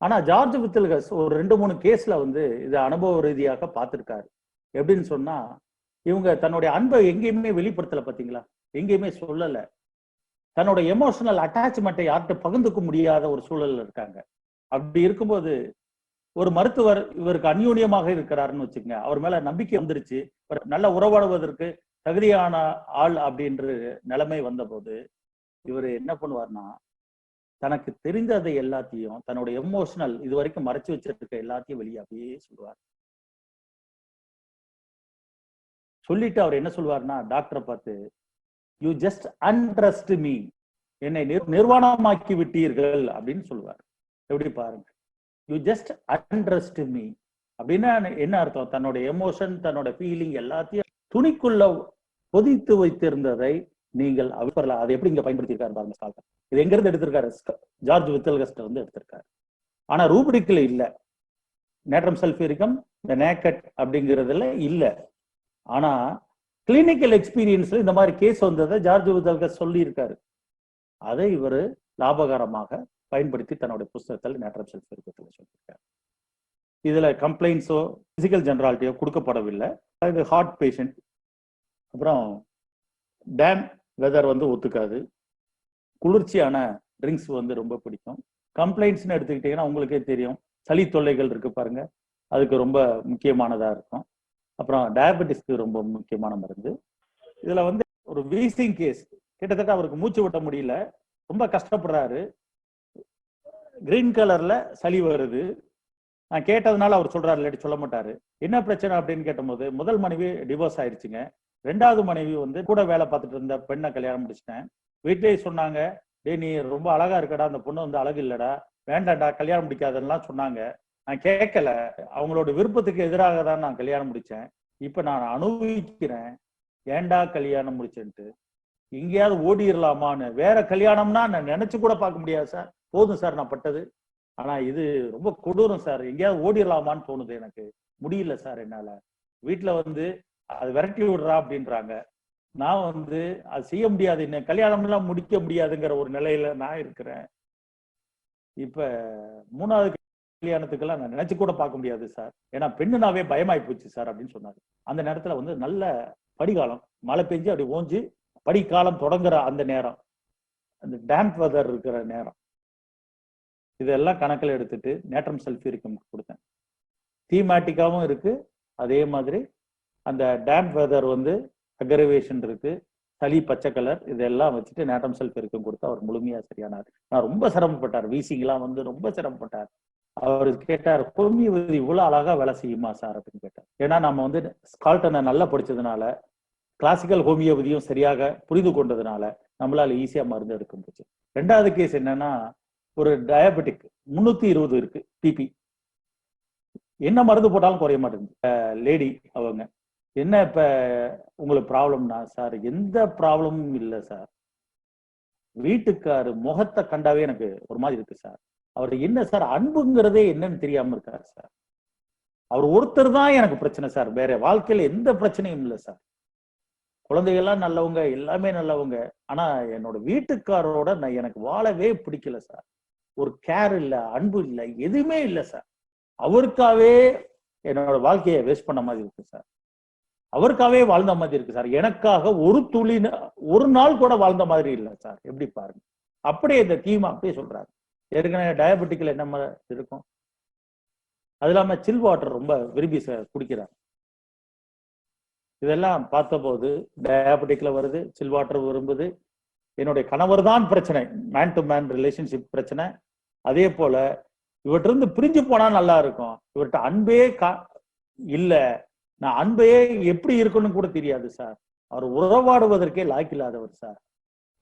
ஆனா ஜார்ஜ் வித்தல்கஸ் ஒரு 2-3 கேஸ்ல வந்து இதை அனுபவ ரீதியாக பார்த்திருக்காரு. எப்படின்னு சொன்னா, இவங்க தன்னுடைய அன்பை எங்கேயுமே வெளிப்படுத்தல பாத்தீங்களா, எங்கேயுமே சொல்லல. தன்னோட எமோஷனல் அட்டாச்மெண்ட்டை யார்கிட்ட பகிர்ந்துக்க முடியாத ஒரு சூழல்ல இருக்காங்க. அப்படி இருக்கும்போது ஒரு மருத்துவர் இவருக்கு அந்யூன்யமாக இருக்கிறாருன்னு வச்சுக்கோங்க, அவர் மேல நம்பிக்கை வந்துருச்சு, நல்ல உறவாடுவதற்கு தகுதியான ஆள் அப்படின்ற நிலைமை வந்த போது இவர் என்ன பண்ணுவார்னா, தனக்கு தெரிந்ததை எல்லாத்தையும், தன்னோட எமோஷனல் இது வரைக்கும் மறைச்சு வச்சிருக்க எல்லாத்தையும் வெளியே அப்படியே சொல்லுவார். சொல்லிட்டு அவர் என்ன சொல்வார்னா, டாக்டரை பார்த்து, யூ ஜஸ்ட் அன்ட்ரஸ்ட் மீ, என்னை நிர்வாணமாக்கி விட்டீர்கள் அப்படின்னு சொல்லுவார். எப்படி பாருங்க, யூ ஜஸ்ட் அன்ட்ரஸ்ட் மீ அப்படின்னா என்ன அர்த்தம்? தன்னோட எமோஷன், தன்னோட ஃபீலிங் எல்லாத்தையும் துணிக்குள்ள பொதித்து வைத்திருந்ததை நீங்கள் அவிப்பரல. அதை எப்படி இங்க பயன்படுத்தியிருக்காரு பாருங்க ஸ்கால்டன். இது எங்க இருந்து எடுத்திருக்காரு? ஜார்ஜ் வித்தல்கஸ்ட் வந்து எடுத்திருக்காரு. ஆனா ரூபிரிக்ல இல்ல, நேட்ரம் சல்ஃபியூரிக்கம் இந்த நேக்கட் அப்படிங்கிறதுல இல்ல. ஆனா கிளினிக்கல் எக்ஸ்பீரியன்ஸ்ல இந்த மாதிரி கேஸ் வந்ததை ஜார்ஜ் வித்தல்கஸ்ட் சொல்லி இருக்காரு. அதை இவர் லாபகரமாக பயன்படுத்தி தன்னுடைய புஸ்தகத்தில் நேட்ரம் சல்ஃபியூரிக்கத்துல சொல்லியிருக்காரு. இதுல கம்ப்ளைண்ட்ஸோ பிசிக்கல் ஜெனராலிட்டியோ கொடுக்கப்படவில்லை. இது ஹார்ட் பேஷண்ட். அப்புறம் டேம் வெதர் வந்து ஒத்துக்காது. குளிர்ச்சியான ட்ரிங்க்ஸ் வந்து ரொம்ப பிடிக்கும். கம்ப்ளைண்ட்ஸ்னு எடுத்துக்கிட்டீங்கன்னா உங்களுக்கே தெரியும், சளி தொல்லைகள் இருக்கு பாருங்க, அதுக்கு ரொம்ப முக்கியமானதா இருக்கும். அப்புறம் டயபெட்டிஸ்க்கு ரொம்ப முக்கியமான மருந்து. இதுல வந்து ஒரு வீசிங் கேஸ், கிட்டத்தட்ட அவருக்கு மூச்சு விட்ட முடியல, ரொம்ப கஷ்டப்படுறாரு. கிரீன் கலர்ல சளி வருது. நான் கேட்டதுனால அவர் சொல்றாரு, இல்லாட்டி சொல்ல மாட்டாரு. என்ன பிரச்சனை அப்படின்னு கேட்டபோது, முதல் மனைவி டிவோர்ஸ் ஆயிடுச்சுங்க, 2வது மனைவி வந்து கூட வேலை பார்த்துட்டு இருந்த பெண்ணை கல்யாணம் முடிச்சிட்டேன். வீட்டிலேயே சொன்னாங்க, டே நீ ரொம்ப அழகா இருக்கடா, அந்த பொண்ணு வந்து அழகு இல்லடா, வேண்டாம்டா கல்யாணம் முடிக்காதுலாம் சொன்னாங்க. நான் கேட்கல, அவங்களோட விருப்பத்துக்கு எதிராக தான் நான் கல்யாணம் முடிச்சேன். இப்ப நான் அனுபவிக்கிறேன், ஏண்டா கல்யாணம் முடிச்சேன்ட்டு. எங்கேயாவது ஓடிடலாமான்னு. வேற கல்யாணம்னா நான் நினைச்சு கூட பார்க்க முடியாது சார், போதும் சார் நான் பட்டது. ஆனா இது ரொம்ப கொடூரம் சார், எங்கேயாவது ஓடிடலாமான்னு தோணுது எனக்கு, முடியல சார் என்னால. வீட்டுல வந்து அது விரட்டி விடுறா அப்படின்றாங்க. நான் வந்து அது செய்ய முடியாது, என்ன கல்யாணம் எல்லாம் முடிக்க முடியாதுங்கிற ஒரு நிலையில நான் இருக்கிறேன். இப்ப 3வது கல்யாணத்துக்கெல்லாம் நான் நினைச்சு கூட பார்க்க முடியாது சார், ஏன்னா பெண்ணுனாவே பயமாயி போச்சு சார் அப்படின்னு சொன்னாரு. அந்த நேரத்துல வந்து நல்ல படிகாலம், மழை பெஞ்சு அப்படி ஓஞ்சு படிக்காலம் தொடங்குற அந்த நேரம், அந்த டேம்ப் வெதர் இருக்கிற நேரம். இதெல்லாம் கணக்கில் எடுத்துட்டு நேட்ரம் சல்ஃபியூரிக்கம் கொடுத்தேன். தீமேட்டிக்காவும் இருக்கு, அதே மாதிரி அந்த டேம்ப் வெதர் வந்து அக்ரவேஷன் இருக்கு, சளி பச்சை கலர், இதெல்லாம் வச்சுட்டு நேட்ரம் சல்ஃபியூரிக்கம் கொடுத்து அவர் முழுமையா சரியானார். நான் ரொம்ப சிரமப்பட்டார், வீசிங்லாம் வந்து ரொம்ப சிரமப்பட்டார். அவர் கேட்டார், ஹோமியோபதி இவ்வளவு அழகா வேலை செய்யுமா சார் அப்படின்னு கேட்டார். ஏன்னா நம்ம வந்து ஸ்கால்டனை நல்லா படிச்சதுனால, கிளாசிக்கல் ஹோமியோபதியும் சரியாக புரிந்து கொண்டதுனால நம்மளால ஈஸியா மருந்து எடுக்க முடிச்சு. 2வது கேஸ் என்னன்னா, ஒரு டயபெட்டிக் 320 இருக்கு பிபி, என்ன மருந்து போட்டாலும் குறைய மாட்டேங்குது. லேடி அவங்க, என்ன இப்ப உங்களுக்கு ப்ராப்ளம்னா, சார் எந்த ப்ராப்ளமும் இல்லை சார், வீட்டுக்காரு முகத்தை கண்டாவே எனக்கு ஒரு மாதிரி இருக்கு சார், அவர் என்ன சார் அன்புங்கிறதே என்னன்னு தெரியாம இருக்காரு சார், அவர் ஒருத்தர் தான் எனக்கு பிரச்சனை சார், வேற வாழ்க்கையில எந்த பிரச்சனையும் இல்லை சார், குழந்தைகள்லாம் நல்லவங்க, எல்லாமே நல்லவங்க, ஆனா என்னோட வீட்டுக்காரோட நான் எனக்கு வாழவே பிடிக்கல சார், ஒரு கேர் இல்லை, அன்பு இல்லை, எதுவுமே இல்லை சார், அவருக்காவே என்னோட வாழ்க்கையை வேஸ்ட் பண்ண மாதிரி இருக்கு சார். அவருக்காகவே வாழ்ந்த மாதிரி இருக்கு சார். எனக்காக ஒரு நாள் கூட வாழ்ந்த மாதிரி இல்லை சார். எப்படி பாருங்க, அப்படியே இந்த தீம் அப்படியே சொல்றாரு. ஏற்கனவே டயபெட்டிக்ல என்ன இருக்கும், அது இல்லாம சில் வாட்டர் ரொம்ப விரும்பி குடிக்கிறார். இதெல்லாம் பார்த்தபோது டயபெட்டிக்ல வருது, சில் வாட்டர் விரும்புது. என்னுடைய கணவர் தான் பிரச்சனை, மேன் டு மேன் ரிலேஷன்ஷிப் பிரச்சனை. அதே போல இவர்கிட்ட இருந்து பிரிஞ்சு போனா நல்லா இருக்கும். இவர்கிட்ட அன்பே இல்ல, நான் அன்பையே எப்படி இருக்குன்னு கூட தெரியாது சார். அவர் உறவாடுவதற்கே லாய்க்கு இல்லாதவர் சார்.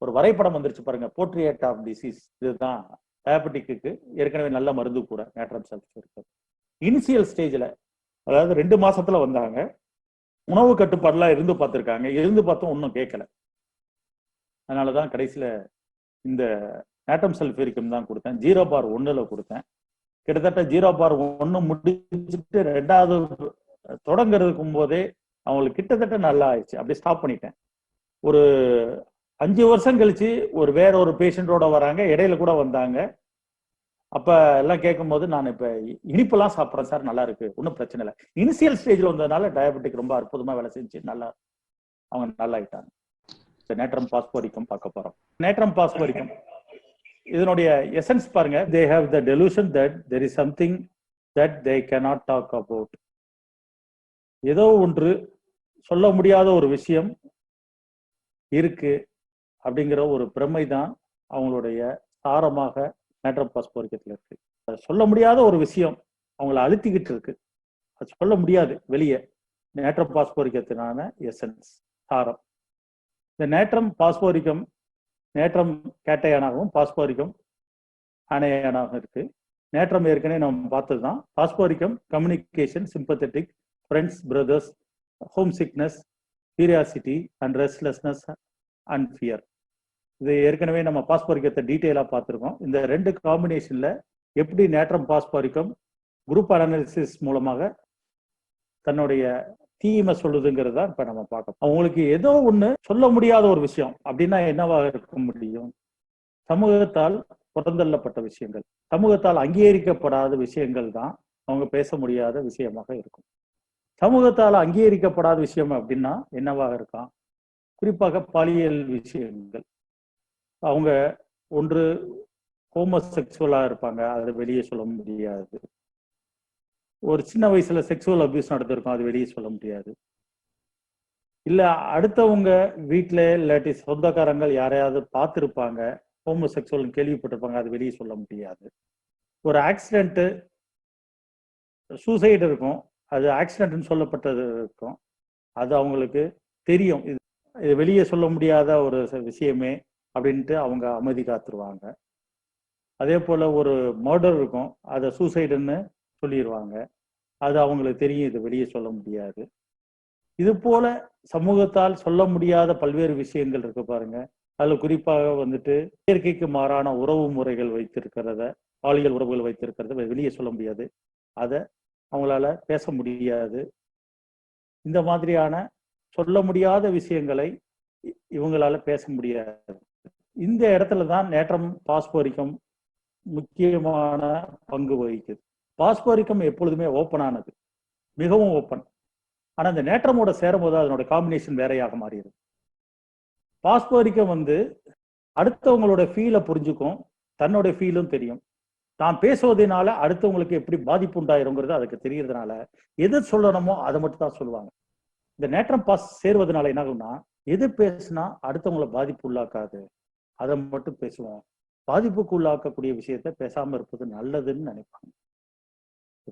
ஒரு வரைபடம் வந்துருச்சு பாருங்க, போர்ட்ரேட் ஆஃப் டிசீஸ். இதுதான் டயபெட்டிக்கு ஏற்கனவே நல்ல மருந்து கூட நேட்ரம் சல்ஃபேட். இனிஷியல் ஸ்டேஜ்ல, அதாவது 2 மாசத்துல வந்தாங்க. உணவு கட்டுப்பாடுலாம் இருந்து பார்த்துருக்காங்க, இருந்து பார்த்தோம் ஒன்றும் கேட்கல. அதனாலதான் கடைசியில இந்த நேட்ரம் சல்ஃபேரிக்கம் தான் கொடுத்தேன். 0/1 கொடுத்தேன். கிட்டத்தட்ட 0/1 முடிச்சுட்டு 2வது தொடங்குறதுக்கும் போதே அவங்களுக்கு கிட்டத்தட்ட நல்லா ஆயிடுச்சு. அப்படியே ஸ்டாப் பண்ணிட்டேன். ஒரு 5 வருஷம் கழிச்சு வேற ஒரு பேஷண்டோட வராங்க, இடையில கூட வந்தாங்க. அப்ப எல்லாம் கேட்கும் போது, நான் இப்ப இனிப்பெல்லாம் சாப்பிட்றேன் சார், நல்லா இருக்கு, ஒன்றும் பிரச்சனை இல்லை. இனிஷியல் ஸ்டேஜ்ல வந்ததுனால டயபெட்டிக் ரொம்ப அற்புதமா வேலை செஞ்சு அவங்க நல்லா ஆயிட்டாங்க. நேட்ரம் பாஸ்போரிக்கம் பார்க்க போறோம். நேட்ரம் பாஸ்போரிக்கம் இதனுடைய எசன்ஸ் பாருங்க. they have the delusion that there is something that they cannot talk about. ஏதோ ஒன்று சொல்ல முடியாத ஒரு விஷயம் இருக்கு அப்படிங்கிற ஒரு பிரமை தான் அவங்களுடைய சாரமாக நேட்ரம் பாஸ்போரிக்கத்துல இருக்கு. சொல்ல முடியாத ஒரு விஷயம் அவங்களை அழுத்திக்கிட்டு இருக்கு, அது சொல்ல முடியாது வெளியே. நேட்ரம் பாஸ்போரிக்கத்தினான எசன்ஸ் சாரம். இந்த நேட்ரம் பாஸ்போரிக்கம் நேட்ரம் கேட்டையானாகவும் பாஸ்போரிக்கம் அணையானாகவும் இருக்கு. நேட்ரம் ஏற்கனவே நம்ம பார்த்ததுதான். Phosphoricum communication, sympathetic, friends, brothers, homesickness, curiosity and restlessness and fear. இது ஏற்கனவே நம்ம பாஸ்போரிக்கத்தை டீட்டெயிலாக பார்த்துருக்கோம். இந்த 2 காம்பினேஷன்ல எப்படி நேட்ரம் பாஸ்போரிக்கம் குரூப் அனாலிசிஸ் மூலமாக தன்னுடைய தீமை சொல்லுதுங்கிறதா இப்ப நம்ம பார்க்கணும். அவங்களுக்கு ஏதோ ஒண்ணு சொல்ல முடியாத ஒரு விஷயம் அப்படின்னா என்னவாக இருக்க முடியும்? சமூகத்தால் புறந்தள்ளப்பட்ட விஷயங்கள், சமூகத்தால் அங்கீகரிக்கப்படாத விஷயங்கள் தான் அவங்க பேச முடியாத விஷயமாக இருக்கும். சமூகத்தால் அங்கீகரிக்கப்படாத விஷயம் அப்படின்னா என்னவாக இருக்கான்? குறிப்பாக பாலியல் விஷயங்கள். அவங்க ஒன்று ஹோமோசெக்சுவலா இருப்பாங்க, அதை வெளியே சொல்ல முடியாது. ஒரு சின்ன வயசுல செக்ஸுவல் அபியூஸ் நடந்திருக்கும், அது வெளியே சொல்ல முடியாது. இல்ல அடுத்தவங்க வீட்டுல இல்லாட்டி சொந்தக்காரங்கள் யாரையாவது பார்த்துருப்பாங்க, ஹோமோசெக்சுவல் கேள்விப்பட்டிருப்பாங்க, அது வெளியே சொல்ல முடியாது. ஒரு ஆக்சிடென்ட், சூசைடு இருக்கும், அது ஆக்சிடென்ட்னு சொல்லப்பட்டது இருக்கும், அது அவங்களுக்கு தெரியும், இது வெளியே சொல்ல முடியாத ஒரு விஷயமே அப்படின்ட்டு அவங்க அமைதி காத்துருவாங்க. அதே போல ஒரு மர்டர் இருக்கும், அதை சூசைடுன்னு சொல்லிடுவாங்க, அது அவங்களுக்கு தெரியும், இது வெளியே சொல்ல முடியாது. இது போல சமூகத்தால் சொல்ல முடியாத பல்வேறு விஷயங்கள் இருக்கு பாருங்க. அதுல குறிப்பாக வந்துட்டு இயற்கைக்கு மாறான உறவு முறைகள் வைத்திருக்கிறத, பாலியல் உறவுகள் வைத்திருக்கிறத வெளியே சொல்ல முடியாது, அதை அவங்களால பேச முடியாது. இந்த மாதிரியான சொல்ல முடியாத விஷயங்களை இவங்களால பேச முடியாது. இந்த இடத்துல தான் நேட்ரம் பாஸ்போரிக்கம் முக்கியமான பங்கு வகிக்குது. பாஸ்போரிக்கம் எப்பொழுதுமே ஓப்பனானது, மிகவும் ஓப்பன். ஆனா இந்த நேட்ரமோட சேரும்போது அதனோட காம்பினேஷன் வேறையாக மாறிடுது. பாஸ்போரிக்கம் அடுத்தவங்களோட ஃபீலை புரிஞ்சுக்கும், தன்னோட ஃபீலும் தெரியும். தான் பேசுவதனால அடுத்தவங்களுக்கு எப்படி பாதிப்பு உண்டாயிருங்கிறது அதுக்கு தெரியறதுனால எது சொல்லணுமோ அதை மட்டும் தான் சொல்லுவாங்க. இந்த நேட்ரம் பாஸ் சேருவதனால என்ன ஆகும்னா, எது பேசுனா அடுத்தவங்களை பாதிப்பு உள்ளாக்காது அதை மட்டும் பேசுவோம், பாதிப்புக்கு உள்ளாக்கக்கூடிய விஷயத்த பேசாம இருப்பது நல்லதுன்னு நினைப்பாங்க.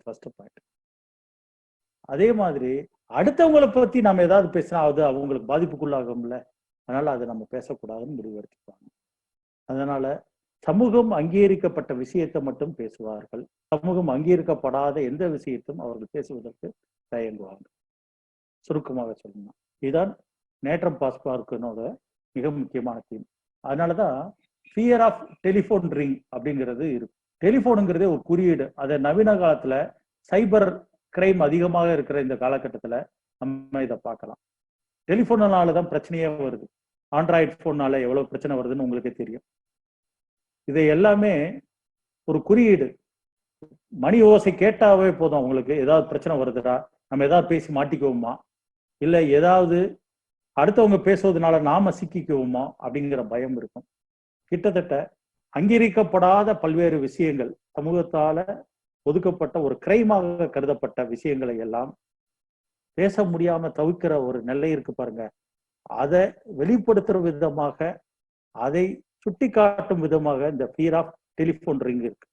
First point. அதே மாதிரி அடுத்தவங்களை பத்தி நம்ம ஏதாவது பேசினா அது அவங்களுக்கு பாதிப்புக்குள்ளாகும்ல, அதனால அதை நம்ம பேசக்கூடாதுன்னு முடிவெடுத்துப்பாங்க. அதனால சமூகம் அங்கீகரிக்கப்பட்ட விஷயத்தை மட்டும் பேசுவார்கள், சமூகம் அங்கீகரிக்கப்படாத எந்த விஷயத்தையும் அவர்கள் பேசுவதற்கு தயங்குவாங்க. சுருக்கமாக சொல்லணும், இதுதான் நேட்ரம் பாஸ்போரிக்கனோட மிக முக்கியமான தீம். அதனாலதான் ஃபியர் ஆஃப் டெலிஃபோன் ரிங் அப்படிங்கிறது இருக்கு. டெலிஃபோனுங்கிறதே ஒரு குறியீடு. அதை நவீன காலத்துல சைபர் கிரைம் அதிகமாக இருக்கிற இந்த காலகட்டத்துல நம்ம இதை பார்க்கலாம். டெலிஃபோனாலதான் பிரச்சனையே வருது. ஆண்ட்ராய்டு போன்னால எவ்வளவு பிரச்சனை வருதுன்னு உங்களுக்கே தெரியும். இதை எல்லாமே ஒரு குறியீடு. மணி ஓசை கேட்டாவே போதும் அவங்களுக்கு ஏதாவது பிரச்சனை வருதுடா, நம்ம ஏதாவது பேசி மாட்டிக்குவோமா, இல்ல ஏதாவது அடுத்தவங்க பேசுவதனால நாம சிக்கிக்குவோமா அப்படிங்கிற பயம் இருக்கும். கிட்டத்தட்ட அங்கீகரிக்கப்படாத பல்வேறு விஷயங்கள், சமூகத்தால ஒதுக்கப்பட்ட ஒரு கிரைமாக கருதப்பட்ட விஷயங்களை எல்லாம் பேச முடியாம தவிக்கிற ஒரு நிலை இருக்கு பாருங்க. அதை வெளிப்படுத்துற விதமாக, அதை சுட்டி காட்டும் விதமாக இந்த ஃபியர் ஆஃப் டெலிபோன் ரிங் இருக்கு.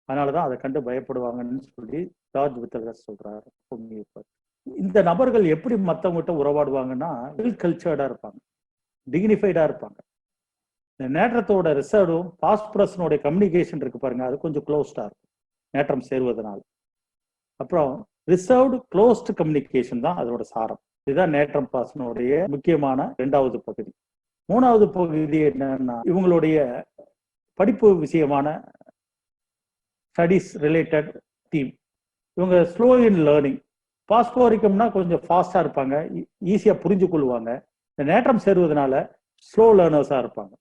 அதனாலதான் அதை கண்டு பயப்படுவாங்கன்னு சொல்லி ஜார்ஜ் வித்தல்கர் சொல்றாரு. இந்த நபர்கள் எப்படி மற்றவங்ககிட்ட உறவாடுவாங்கன்னா, வெல் கல்ச்சர்டா இருப்பாங்க, டிக்னிஃபைடா இருப்பாங்க. இந்த நேற்றத்தோட ரிசர்வும் பாஸ்பரஸனோட கம்யூனிகேஷன் இருக்கு பாருங்க, அது கொஞ்சம் க்ளோஸ்டா இருக்கும் நேற்றம் சேருவதனால. அப்புறம் ரிசர்வ்டு க்ளோஸ்டு கம்யூனிகேஷன் தான் அதோட சாரம். இதுதான் நேற்றம் பாசனுடைய முக்கியமான 2வது பகுதி. 3வது பகுதி என்னன்னா, இவங்களுடைய படிப்பு விஷயமான ஸ்டடிஸ் ரிலேட்டட் தீம். இவங்க ஸ்லோ இன் லேர்னிங். பாஸ்போரிக்கம்னா கொஞ்சம் ஃபாஸ்டா இருப்பாங்க, ஈஸியா புரிஞ்சு கொள்வாங்க. இந்த நேற்றம் சேருவதனால ஸ்லோ லேர்னர்ஸா இருப்பாங்க.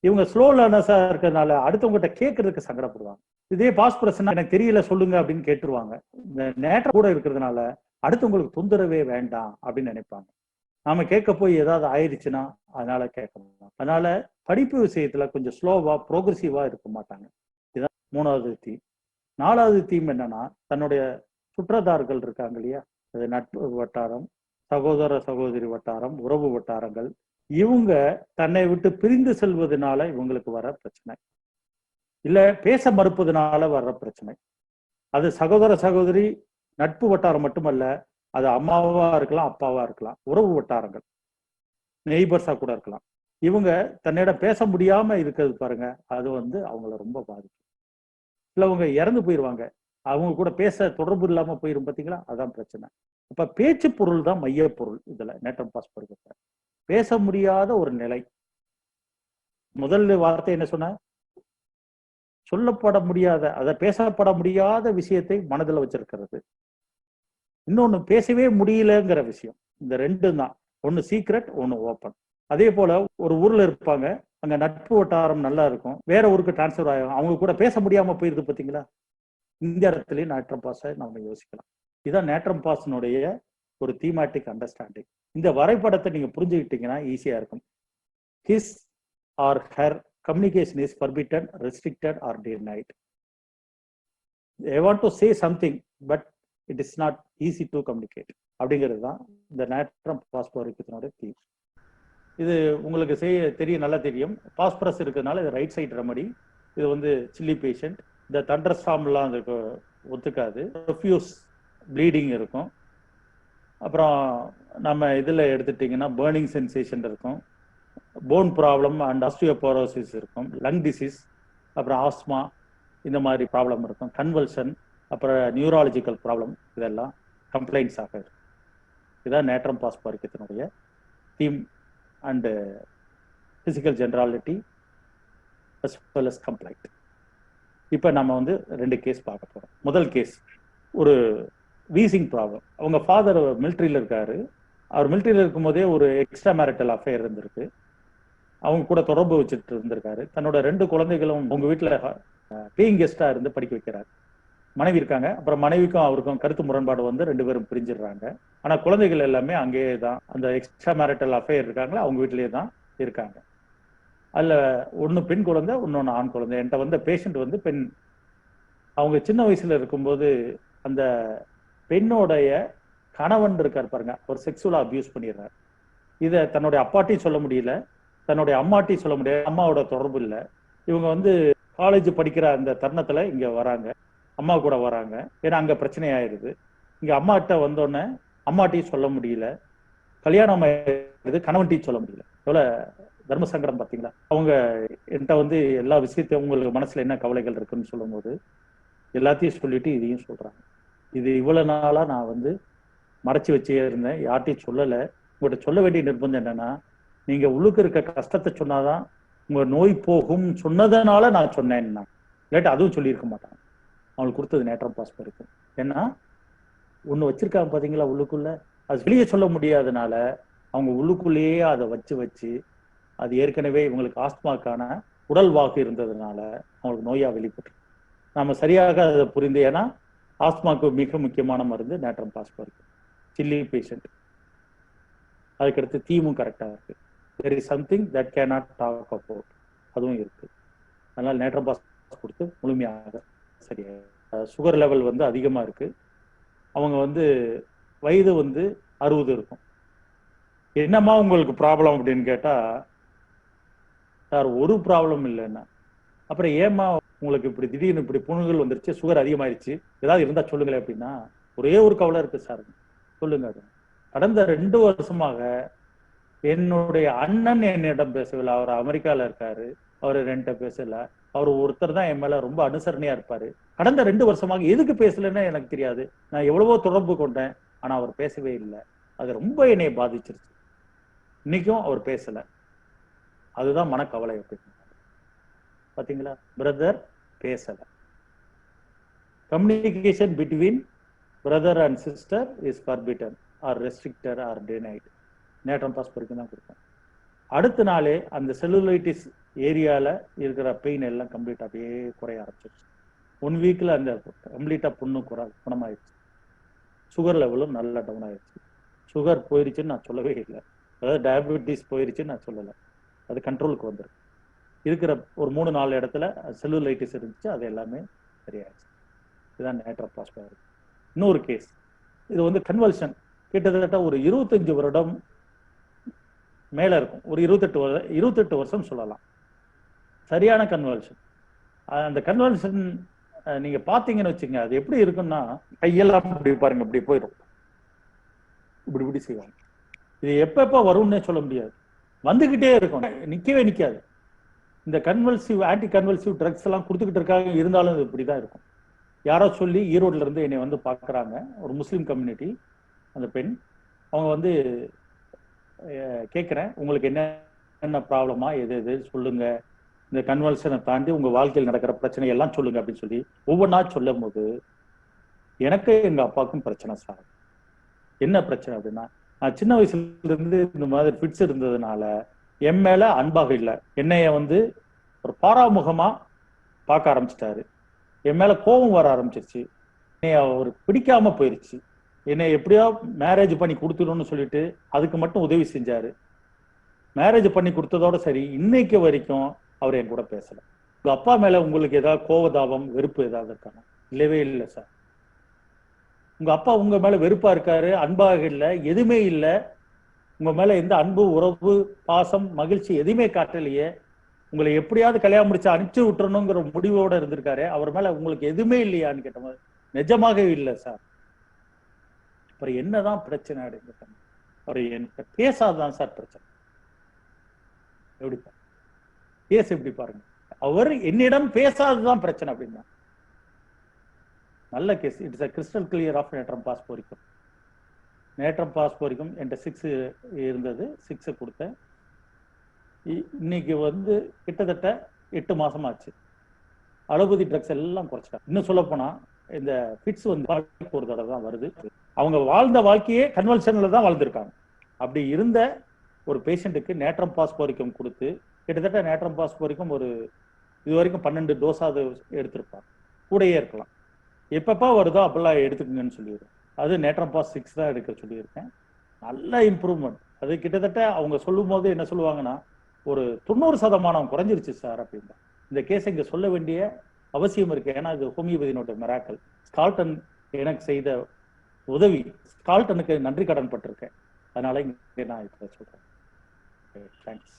இவங்க ஸ்லோ லேர்னர்ஸா இருக்கிறதுனால அடுத்தவங்ககிட்ட கேட்கறதுக்கு சங்கடப்படுவாங்க. இதே பாஸ்பரஸ்னா எனக்கு தெரியல சொல்லுங்க அப்படின்னு கேட்டுருவாங்க. இந்த நேற்றம் கூட இருக்கிறதுனால அடுத்தவங்களுக்கு தொந்தரவே வேண்டாம் அப்படின்னு நினைப்பாங்க. நாம கேட்க போய் ஏதாவது ஆயிடுச்சுன்னா அதனால கேட்கணும். அதனால படிப்பு விஷயத்துல கொஞ்சம் ஸ்லோவா ப்ரோக்ரெசிவா இருக்க மாட்டாங்க. இதுதான் 3வது தீம். 4வது தீம் என்னன்னா, தன்னுடைய சுற்றத்தார்கள் இருக்காங்க இல்லையா, அது நட்பு வட்டாரம், சகோதர சகோதரி வட்டாரம், உறவு வட்டாரங்கள், இவங்க தன்னை விட்டு பிரிந்து செல்வதனால இவங்களுக்கு வர பிரச்சனை, இல்ல பேச மறுப்பதனால வர்ற பிரச்சனை. அது சகோதர சகோதரி நட்பு வட்டாரம் மட்டுமல்ல, அது அம்மாவா இருக்கலாம், அப்பாவா இருக்கலாம், உறவு வட்டாரங்கள், நெய்பர்ஸா கூட இருக்கலாம். இவங்க தன்னிடம் பேச முடியாம இருக்கிறது பாருங்க, அது அவங்கள ரொம்ப பாதிக்கும். இல்ல அவங்க இறந்து போயிடுவாங்க, அவங்க கூட பேச தொடர்பு இல்லாம போயிடும் பார்த்தீங்களா, அதான் பிரச்சனை. அப்ப பேச்சு பொருள் தான் மைய பொருள். இதுல நேற்றம் பாஸ்போர்ட் பேச முடியாத ஒரு நிலை. முதல் வார்த்தை என்ன சொன்ன, சொல்லப்பட முடியாத, அதை பேசப்பட முடியாத விஷயத்தை மனதில் வச்சிருக்கிறது. இன்னொன்னு பேசவே முடியலங்கிற விஷயம். இந்த 2 தான், ஒன்னு சீக்ரெட், ஒன்னு ஓப்பன். அதே போல ஒரு ஊர்ல இருப்பாங்க, அங்க நட்பு வட்டாரம் நல்லா இருக்கும், வேற ஊருக்கு டிரான்ஸ்பர் ஆகும், அவங்க கூட பேச முடியாம போயிருது பார்த்தீங்களா. இந்த இடத்துலயும் நேற்றம் பாஸை நம்ம யோசிக்கலாம். இதுதான் நேற்றம் பாஸனுடைய ஒரு தீமேட்டிக் அண்டர்ஸ்டாண்டிங். இந்த வரைபடத்தை நீங்க புரிஞ்சுக்கிட்டீங்கன்னா ஈஸியா இருக்கும். His R her communication is forbidden, restricted or denied. They want to say something, but it is not easy to communicate. அப்படிங்கிறது தான் இந்த நேற்றம் பாஸ்போரிக்கத்தினுடைய தீம். இது உங்களுக்கு நல்லா தெரியும். பாஸ்பரஸ் இருக்கிறதுனால இது ரைட் சைடு ரெமடி. இது சில்லி பேஷண்ட். இந்த தண்டர் ஸ்டாம்லாம் அதுக்கு ஒத்துக்காது. ப்ரொஃப்யூஸ் ப்ளீடிங் இருக்கும். அப்புறம் நம்ம இதில் எடுத்துட்டிங்கன்னா பேர்னிங் சென்சேஷன் இருக்கும், போன் ப்ராப்ளம் அண்ட் ஆஸ்டியோபோரோசிஸ் இருக்கும், லங் டிசீஸ், அப்புறம் ஆஸ்மா, இந்த மாதிரி ப்ராப்ளம் இருக்கும், கன்வல்ஷன், அப்புறம் நியூராலஜிக்கல் ப்ராப்ளம், இதெல்லாம் கம்ப்ளைண்ட்ஸ் ஆக இருக்கும். இதுதான் நேற்றம் பாஸ்போரிக்கத்தினுடைய theme and physical generality as well as complaint. இப்போ நம்ம 2 கேஸ் பார்க்க போகிறோம். முதல் கேஸ், ஒரு வீசிங் ப்ராப்ளம். அவங்க ஃபாதர் மிலிட்ரியில் இருக்காரு. அவர் மிலிட்ரியில் இருக்கும்போதே ஒரு எக்ஸ்ட்ரா மேரிட்டல் அஃபேர் இருந்திருக்கு. அவங்க கூட தொடர்பு வச்சுட்டு இருந்திருக்காரு. தன்னோட 2 குழந்தைகளும் உங்க வீட்டில் பேயிங் கெஸ்டா இருந்து படிக்க வைக்கிறாரு. மனைவி இருக்காங்க. அப்புறம் மனைவிக்கும் அவருக்கும் கருத்து முரண்பாடு 2 பேரும் பிரிஞ்சிடுறாங்க. ஆனா குழந்தைகள் எல்லாமே அங்கேயே தான், அந்த எக்ஸ்ட்ரா மேரிட்டல் அஃபேர் இருக்காங்களா அவங்க வீட்டிலேயே தான் இருக்காங்க. அதுல ஒன்னு பெண் குழந்தை, இன்னொன்னு ஆண் குழந்தை. என்கிட்ட பேஷண்ட் பெண். அவங்க சின்ன வயசுல இருக்கும்போது அந்த பெண்ணோடைய கணவன் இருக்கார் பாருங்க, ஒரு செக்ஸுவலா அபியூஸ் பண்ணிடுறாரு. இதை தன்னுடைய அப்பாட்டையும் சொல்ல முடியல, தன்னுடைய அம்மாட்டையும் சொல்ல முடியாது. அம்மாவோட தொடர்பு இல்லை. இவங்க காலேஜ் படிக்கிற அந்த தருணத்துல இங்க வராங்க, அம்மா கூட வராங்க. ஏன்னா அங்க பிரச்சனை ஆயிடுது. இங்க அம்மாட்ட வந்தோடனே அம்மாட்டையும் சொல்ல முடியல, கல்யாணம் ஆயிடுது, கணவன்ட்டையும் சொல்ல முடியல. எவ்வளவு தர்ம சங்கடம் பார்த்தீங்களா. அவங்க என்கிட்ட எல்லா விஷயத்தையும் உங்களுக்கு மனசுல என்ன கவலைகள் இருக்குன்னு சொல்லும் போது எல்லாத்தையும் சொல்லிட்டு இதையும் சொல்றாங்க. இது இவ்வளவு நாளா நான் மறைச்சு வச்சே இருந்தேன், யார்ட்டையும் சொல்லலை. உங்கள்கிட்ட சொல்ல வேண்டிய நிர்பந்தம் என்னன்னா, நீங்க உள்ளுக்கு இருக்க கஷ்டத்தை சொன்னாதான் உங்க நோய் போகும் சொன்னதுனால நான் சொன்னேன்னா, இல்லாட்டி அதுவும் சொல்லியிருக்க மாட்டாங்க. அவங்களுக்கு கொடுத்தது நேற்றம் பாஸ்போர்ட். ஏன்னா ஒண்ணு வச்சிருக்காங்க பாத்தீங்களா உள்ளுக்குள்ள, அது வெளியே சொல்ல முடியாதனால அவங்க உள்ளுக்குள்ளேயே அதை வச்சு அது ஏற்கனவே இவங்களுக்கு ஆஸ்துமாக்கான உடல் வாக்கு இருந்ததுனால அவங்களுக்கு நோயா வெளிப்பட்டு. நாம சரியாக அதை புரிந்து, ஏன்னா ஆஸ்மாக்கு மிக முக்கியமான மருந்து நேட்ரம் பாஸ்போரிக். சில்லி பேஷண்ட், அதுக்கடுத்து தீமும் கரெக்டா இருக்கு. there is something that cannot talk about, அதுவும் இருக்கு. அதனால நேட்ரம் பாஸ் கொடுத்து முழுமையாக சரியா. சுகர் லெவல் வந்து அதிகமா இருக்கு. அவங்க வந்து வயது வந்து 60 இருக்கும். என்னம்மா உங்களுக்கு ப்ராப்ளம் அப்படின்னு கேட்டா, சார் ஒரு ப்ராப்ளம் இல்லைன்னா, அப்புறம் ஏமா உங்களுக்கு இப்படி திடீர்னு இப்படி புண்ணுகள் வந்துருச்சு, சுகர் அதிகமாயிருச்சு, ஏதாவது இருந்தா சொல்லுங்களேன் அப்படின்னா, ஒரே ஒரு கவலை இருக்கு சார். சொல்லுங்க. அது கடந்த 2 வருஷமாக என்னுடைய அண்ணன் என்னிடம் பேசவில்லை. அவர் அமெரிக்கால இருக்காரு, அவர் என்கிட்ட பேசல. அவர் ஒருத்தர் தான் என் மேல ரொம்ப அனுசரணையா இருப்பாரு. கடந்த 2 வருஷமாக எதுக்கு பேசலன்னு எனக்கு தெரியாது. நான் எவ்வளவோ தொடர்பு கொண்டேன், ஆனா அவர் பேசவே இல்லை. அது ரொம்ப என்னை பாதிச்சிருச்சு. இன்னைக்கும் அவர் பேசல. அதுதான் மனக்கவலை. பாத்தீங்களா பிரதர், பேசல. Communication between brother and sister is forbidden or restricted or denied. Natrum phosphoric தான் கொடுப்பேன். அடுத்த நாளே அந்த செல்லுலைட்டிஸ் ஏரியால இருக்கிற பெயின் எல்லாம் கம்ப்ளீட் அப்படியே குறைய ஆரம்பிச்சிருச்சு. 1 வீக்ல அந்த கம்ப்ளீட்டா புண்ணு குணமாயிடுச்சு. சுகர் லெவலும் நல்லா டவுன் ஆயிடுச்சு. சுகர் போயிருச்சுன்னு நான் சொல்லவே இல்லை, அதாவது டயபெட்டிஸ் போயிருச்சுன்னு நான் சொல்லலை. அது கண்ட்ரோலுக்கு வந்துருக்கு. இருக்கிற ஒரு 3-4 இடத்துல செல்லுலைட்டிஸ் இருந்துச்சு, அது எல்லாமே சரியாயிடுச்சு. இதுதான் நேட்ரம் பாஸ்போரிக். இன்னொரு கேஸ், இது வந்து கன்வல்ஷன். கிட்டத்தட்ட ஒரு 25 வருடம் மேல இருக்கும். ஒரு 28 வருஷம் சொல்லலாம். சரியான கன்வல்ஷன். அந்த கன்வல்ஷன் நீங்க பாத்தீங்கன்னு வச்சுங்க, அது எப்படி இருக்குன்னா, கையெல்லாம் இப்படி பாருங்க, இப்படி போயிடும், இப்படி இப்படி செய்வாங்க. இது எப்ப வரும்னே சொல்ல முடியாது, வந்துகிட்டே இருக்கும், நிக்கவே நிக்காது. இந்த கன்வல்சிவ் ஆன்டி கன்வல்சிவ் ட்ரக்ஸ் எல்லாம் கொடுத்துக்கிட்டு இருக்காங்க, இருந்தாலும் இது இப்படிதான் இருக்கும். யாரோ சொல்லி ஈரோட்ல இருந்து என்னை வந்து பாக்குறாங்க, ஒரு முஸ்லீம் கம்யூனிட்டி. அந்த பெண், அவங்க வந்து கேட்குறேன், உங்களுக்கு என்ன ப்ராப்ளமா, எது எது சொல்லுங்க, இந்த கன்வல்ஷனை தாண்டி உங்க வாழ்க்கையில் நடக்கிற பிரச்சனை எல்லாம் சொல்லுங்க அப்படின்னு சொல்லி ஒவ்வொன்றா சொல்லும் போது, எனக்கு எங்க அப்பாவுக்கும் பிரச்சனை சார். என்ன பிரச்சனை அப்படின்னா, நான் சின்ன வயசுல இருந்து இந்த மாதிரி ஃபிட்ஸ் இருந்ததுனால என் மேல அன்பாக இல்லை, என்னைய வந்து ஒரு பாராமுகமா பார்க்க ஆரம்பிச்சிட்டாரு. என் மேல கோபம் வர ஆரம்பிச்சிருச்சு, என்னைய அவர் பிடிக்காம போயிருச்சு. என்னை எப்படியோ மேரேஜ் பண்ணி கொடுத்துடணும்னு சொல்லிட்டு அதுக்கு மட்டும் உதவி செஞ்சாரு. மேரேஜ் பண்ணி கொடுத்ததோட சரி, இன்னைக்கு வரைக்கும் அவர் என் கூட பேசல. உங்க அப்பா மேல உங்களுக்கு ஏதாவது கோபதாபம், வெறுப்பு ஏதாவது இருக்காங்க? இல்லவே இல்லை சார். உங்க அப்பா உங்க மேல வெறுப்பா இருக்காரு, அன்பாக இல்லை, எதுவுமே இல்லை. உங்க மேல எந்த அன்பு, உறவு, பாசம், மகிழ்ச்சி எதுவுமே காட்டலையே. உங்களை எப்படியாவது கல்யாணம் முடிச்சு அனுப்பிச்சு விட்டுறணுங்கிற முடிவோட இருந்திருக்காரு. அவர் மேல உங்களுக்கு எதுவுமே இல்லையான்னு கேட்ட மாதிரி, நிஜமாக இல்லை சார். அப்புறம் என்னதான் பிரச்சனை அப்படின்னு கேட்டாங்க. அவர் என்கிட்ட பேசாதான் சார் பிரச்சனை. எப்படி பேச, எப்படி பாருங்க, அவர் என்னிடம் பேசாததான் பிரச்சனை அப்படின்னா. நல்ல case. It's a crystal clear of natrum phosphoricum. Natrum phosphoricum என்கிட்ட 6 இருந்தது, 6 கொடுத்தேன். இன்னைக்கு வந்து கிட்டத்தட்ட 8 மாசம் ஆச்சு. அலோபதி ட்ரக்ஸ் எல்லாம் குறைச்சிட்டாங்க. இன்னும் சொல்ல போனா, இந்த ஃபிட்ஸ் வந்து ஒரு தடவை தான் வருது. அவங்க வாழ்ந்த வாழ்க்கையே கன்வல்ஷன்ல தான் வாழ்ந்திருக்காங்க. அப்படி இருந்த ஒரு பேஷண்ட்டுக்கு நேட்ரம் பாஸ்போரிக்கம் கொடுத்து, கிட்டத்தட்ட நேட்ரம் பாஸ்போரிக்கம் ஒரு இது வரைக்கும் 12 டோஸாவது எடுத்திருப்பாங்க. கூடயே இருக்கலாம். எப்பப்பா வருதோ அப்பெல்லாம் எடுத்துக்கங்கன்னு சொல்லிடுறேன். அது நேட்ரம் பாஸ் 6 தான் எடுக்க சொல்லியிருக்கேன். நல்ல இம்ப்ரூவ்மெண்ட். அது கிட்டத்தட்ட அவங்க சொல்லும் போது என்ன சொல்லுவாங்கன்னா, ஒரு 90% குறைஞ்சிருச்சு சார் அப்படின்னா. இந்த கேஸ் இங்க சொல்ல வேண்டிய அவசியம் இருக்கு. ஏன்னா இது ஹோமியோபதியினோட மிராக்கல். ஸ்கால்டன் எனக்கு செய்த உதவி, ஸ்கால்டனுக்கு நன்றி கடன் பட்டிருக்கேன். அதனால இங்க நான் இப்ப சொல்றேன். தேங்க்ஸ்.